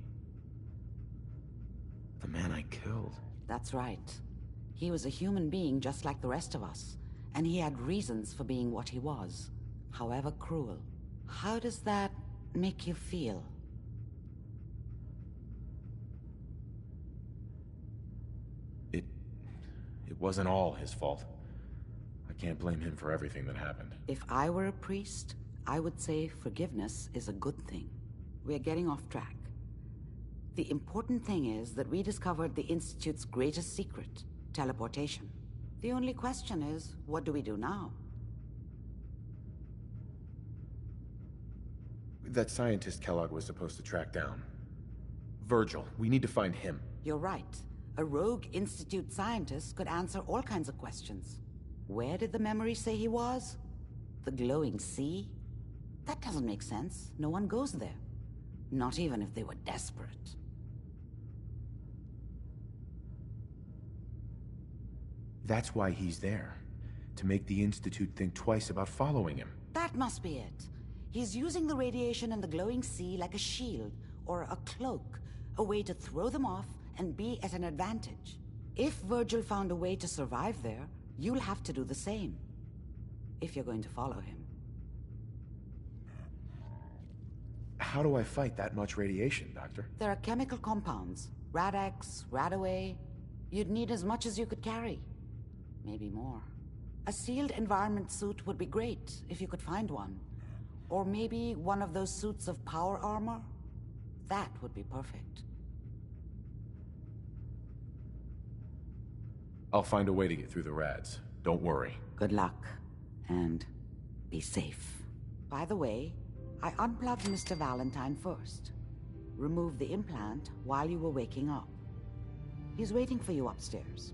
The man I killed. That's right. He was a human being just like the rest of us, and he had reasons for being what he was, however cruel. How does that make you feel? It wasn't all his fault. I can't blame him for everything that happened. If I were a priest, I would say forgiveness is a good thing. We're getting off track. The important thing is that we discovered the Institute's greatest secret, teleportation. The only question is, what do we do now? That scientist Kellogg was supposed to track down. Virgil, we need to find him. You're right. A rogue Institute scientist could answer all kinds of questions. Where did the memory say he was? The glowing sea? That doesn't make sense. No one goes there. Not even if they were desperate. That's why he's there. To make the Institute think twice about following him. That must be it. He's using the radiation in the glowing sea like a shield, or a cloak, a way to throw them off and be at an advantage. If Virgil found a way to survive there, you'll have to do the same. If you're going to follow him. How do I fight that much radiation, Doctor? There are chemical compounds. Rad-X, Radaway. You'd need as much as you could carry. Maybe more. A sealed environment suit would be great, if you could find one. Or maybe one of those suits of power armor? That would be perfect. I'll find a way to get through the rads. Don't worry. Good luck. And be safe. By the way, I unplugged Mr. Valentine first. Removed the implant while you were waking up. He's waiting for you upstairs.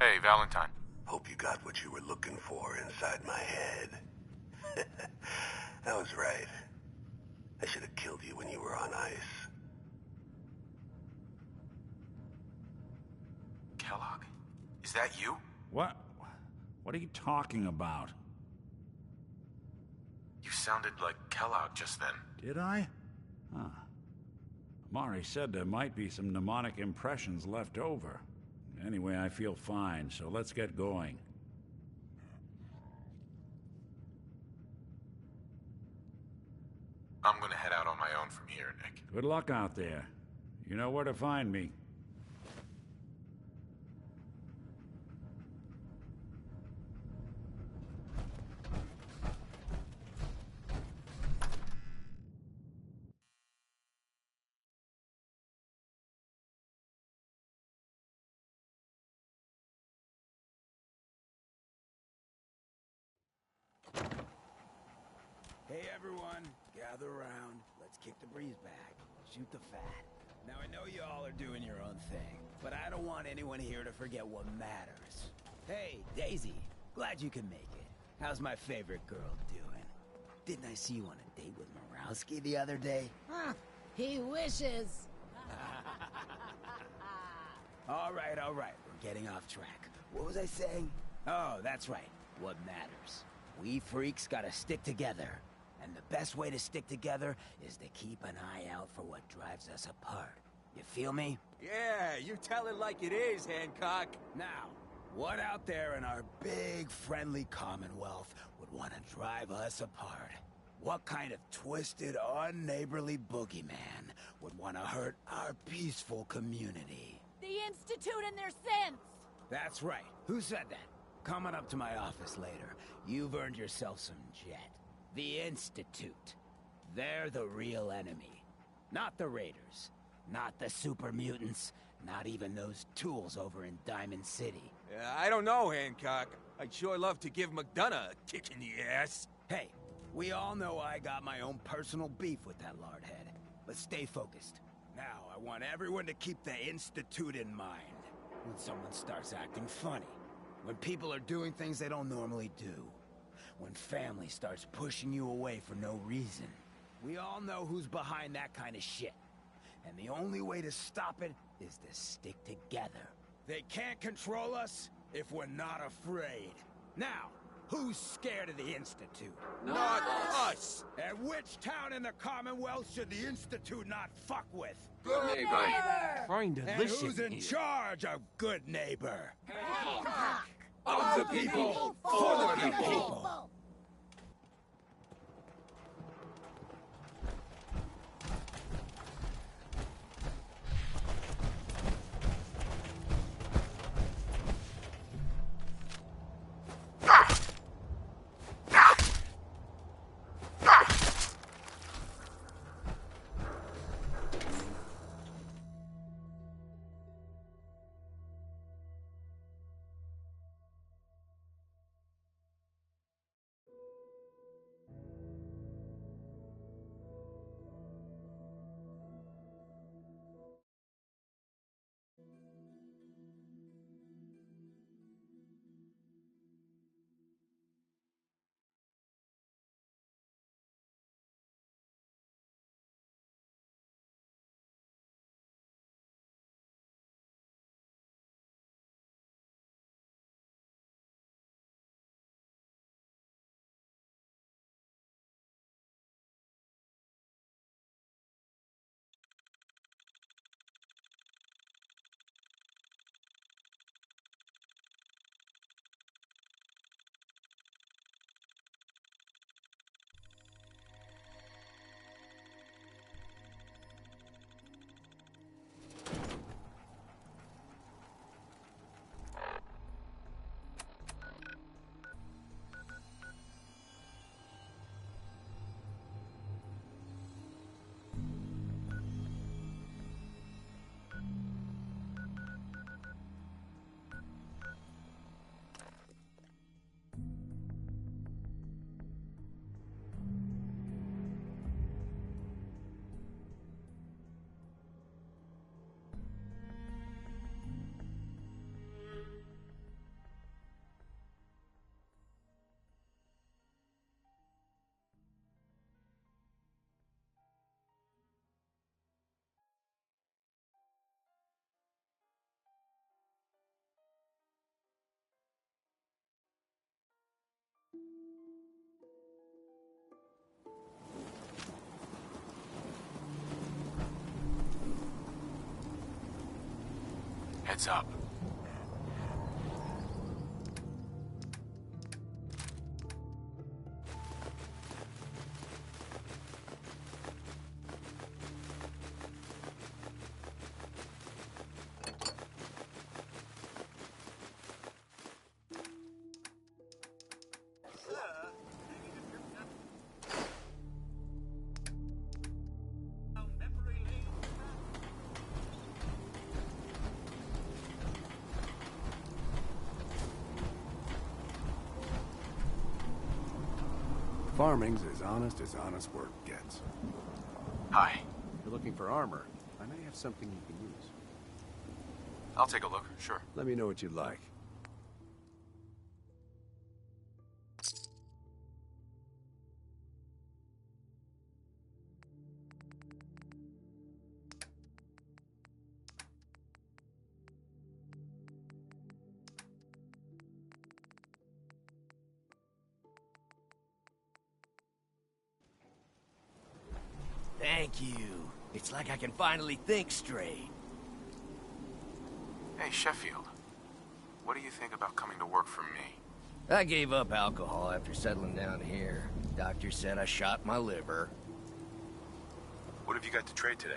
Hey, Valentine. Hope you got what you were looking for inside my head. I was right. I should have killed you when you were on ice. Kellogg? Is that you? What? What are you talking about? You sounded like Kellogg just then. Did I? Huh. Amari said there might be some mnemonic impressions left over. Anyway, I feel fine, so let's get going. I'm gonna head out on my own from here, Nick. Good luck out there. You know where to find me. Hey everyone, gather around. Let's kick the breeze back. Shoot the fat. Now I know you all are doing your own thing, but I don't want anyone here to forget what matters. Hey, Daisy, glad you can make it. How's my favorite girl doing? Didn't I see you on a date with Morowski the other day? Huh, he wishes. All right, we're getting off track. What was I saying? Oh, that's right, what matters. We freaks gotta stick together. And the best way to stick together is to keep an eye out for what drives us apart. You feel me? Yeah, you tell it like it is, Hancock. Now, what out there in our big, friendly Commonwealth would want to drive us apart? What kind of twisted, unneighborly boogeyman would want to hurt our peaceful community? The Institute and their sins! That's right. Who said that? Coming up to my office later, you've earned yourself some jet. The Institute. They're the real enemy. Not the Raiders. Not the super mutants. Not even those tools over in Diamond City. I don't know, Hancock. I'd sure love to give McDonough a kick in the ass. Hey, we all know I got my own personal beef with that lardhead. But stay focused. Now, I want everyone to keep the Institute in mind. When someone starts acting funny. When people are doing things they don't normally do. When family starts pushing you away for no reason. We all know who's behind that kind of shit. And the only way to stop it is to stick together. They can't control us if we're not afraid. Now, who's scared of the Institute? Not us! And which town in the Commonwealth should the Institute not fuck with? Good neighbor! Trying to And listen who's in here. charge of good neighbor? Of the people, for the people! Heads up. Farming's as honest work gets. Hi. You're looking for armor. I may have something you can use. I'll take a look, sure. Let me know what you'd like. Thank you. It's like I can finally think straight. Hey, Sheffield. What do you think about coming to work for me? I gave up alcohol after settling down here. Doctor said I shot my liver. What have you got to trade today?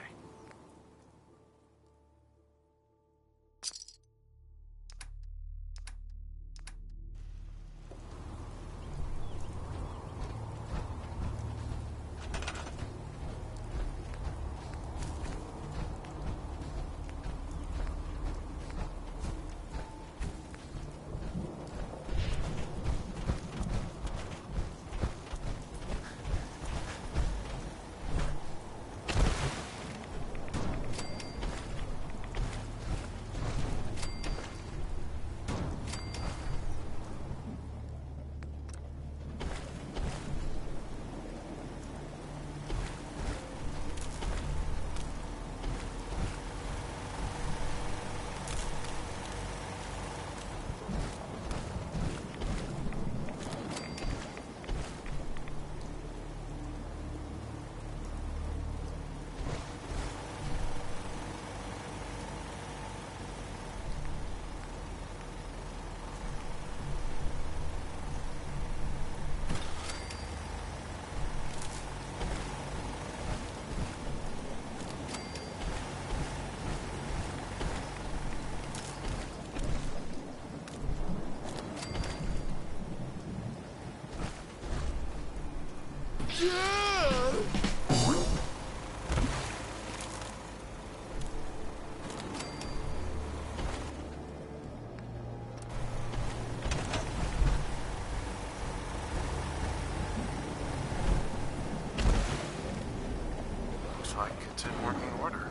Looks like it's in working order.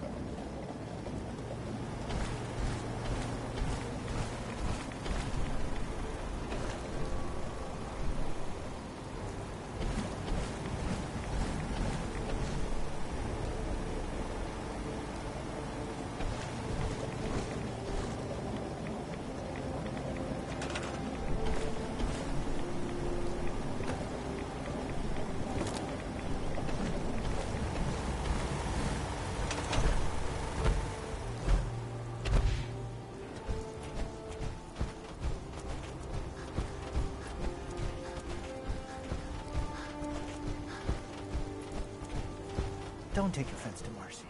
Don't take offense to Marcy.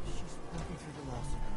She's working through the loss in her.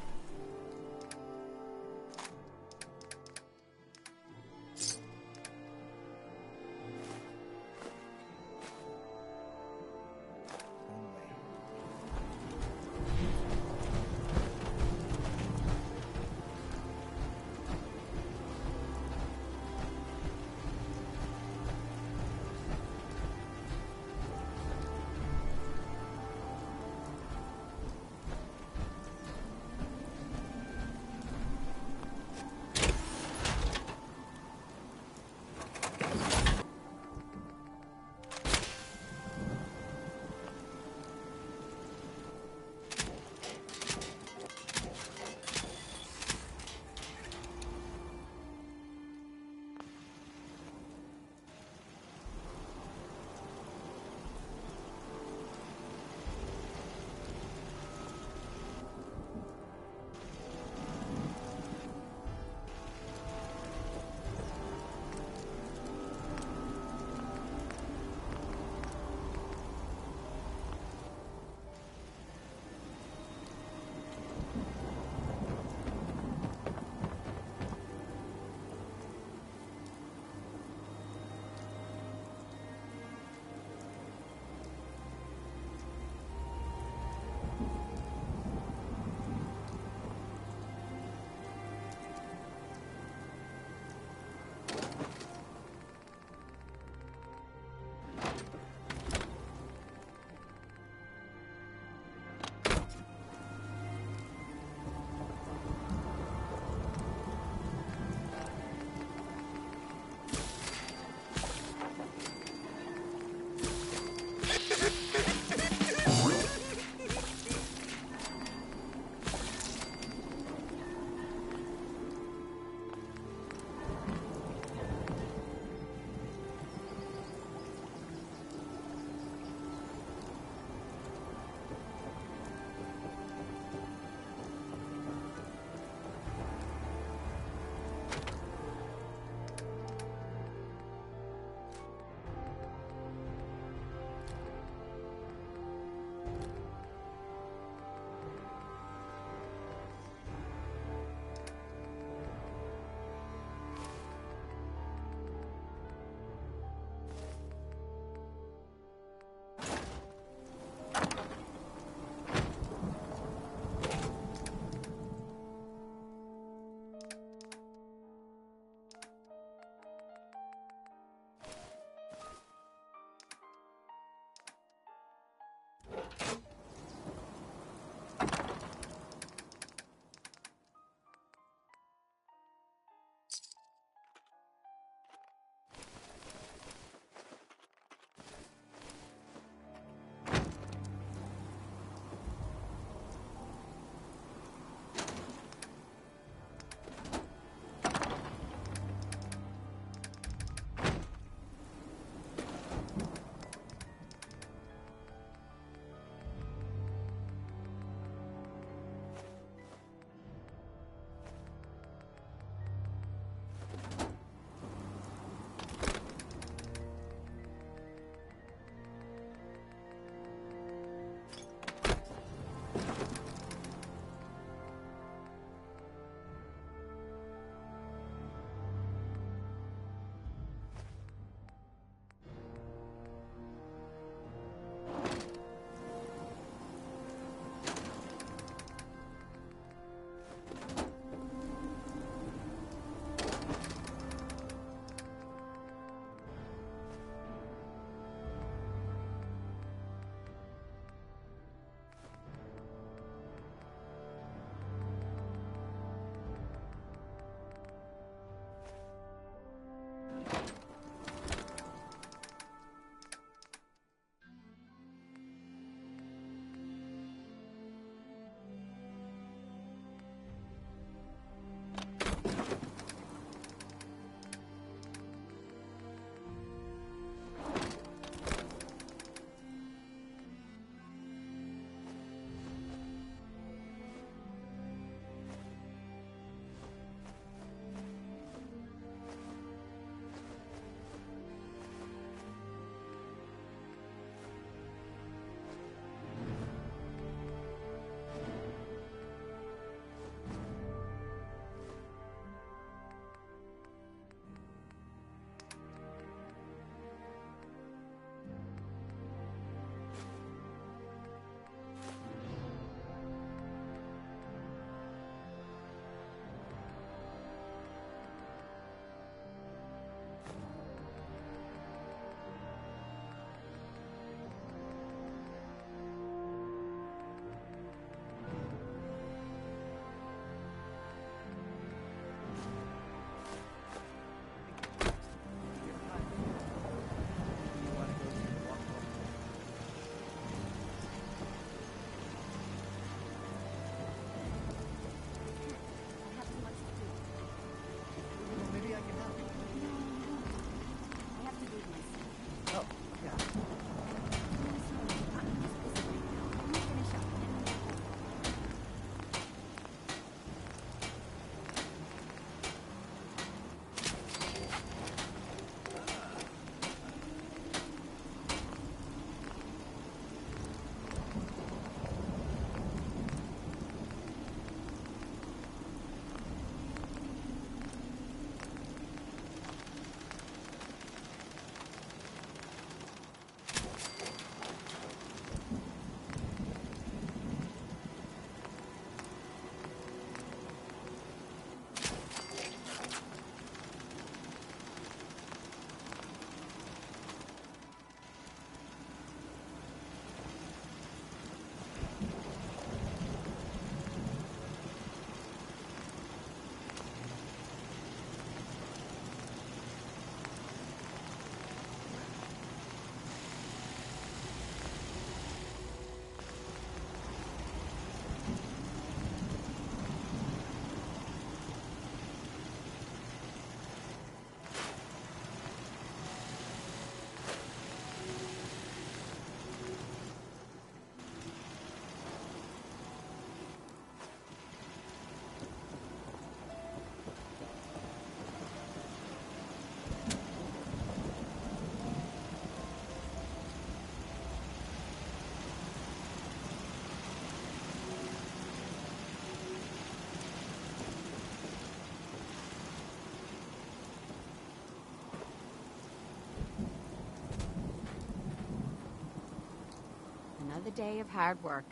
Another day of hard work.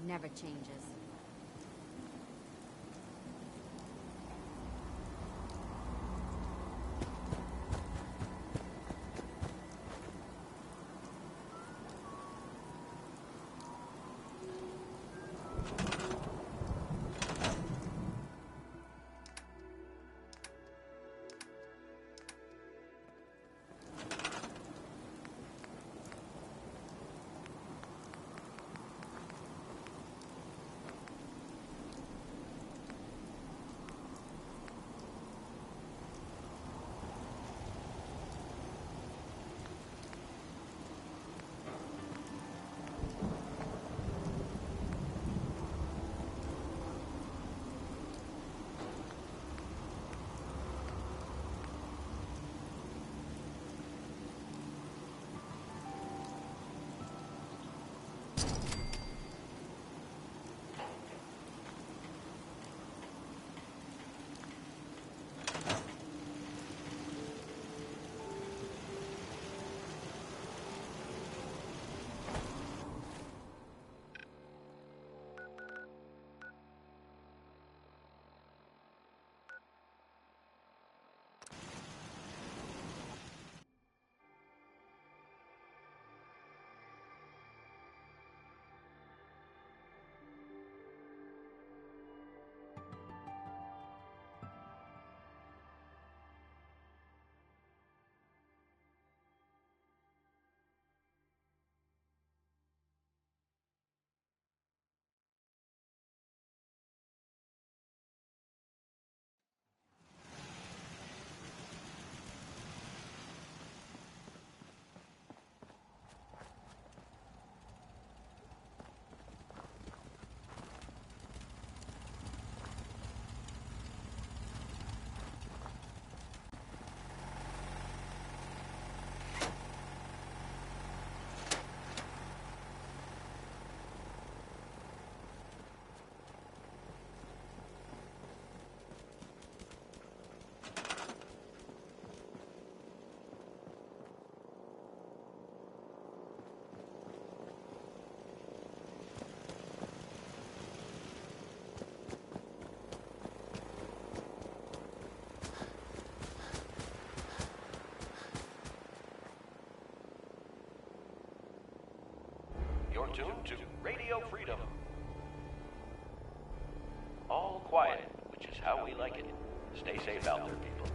Never changes. You're tuned to Radio Freedom. All quiet, which is how we like it. Stay safe out there, people.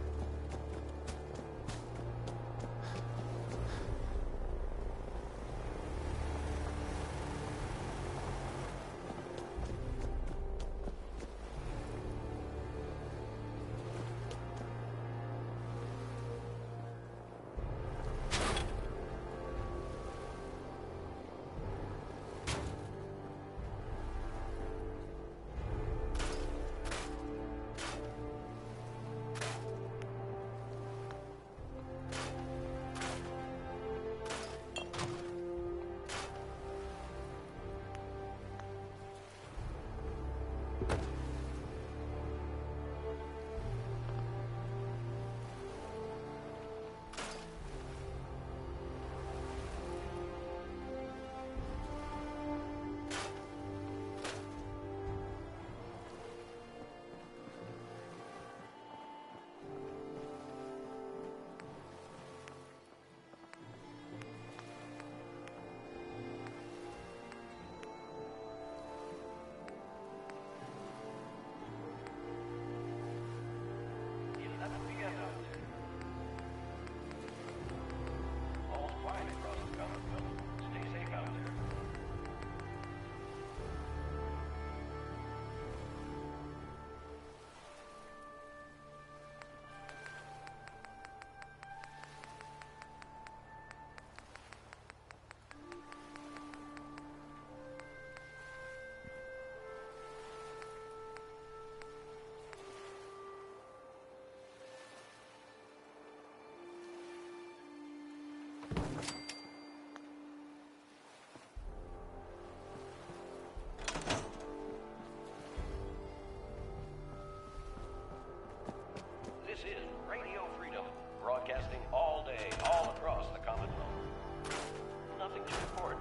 This is Radio Freedom, broadcasting all day, all across the Commonwealth. Nothing to report.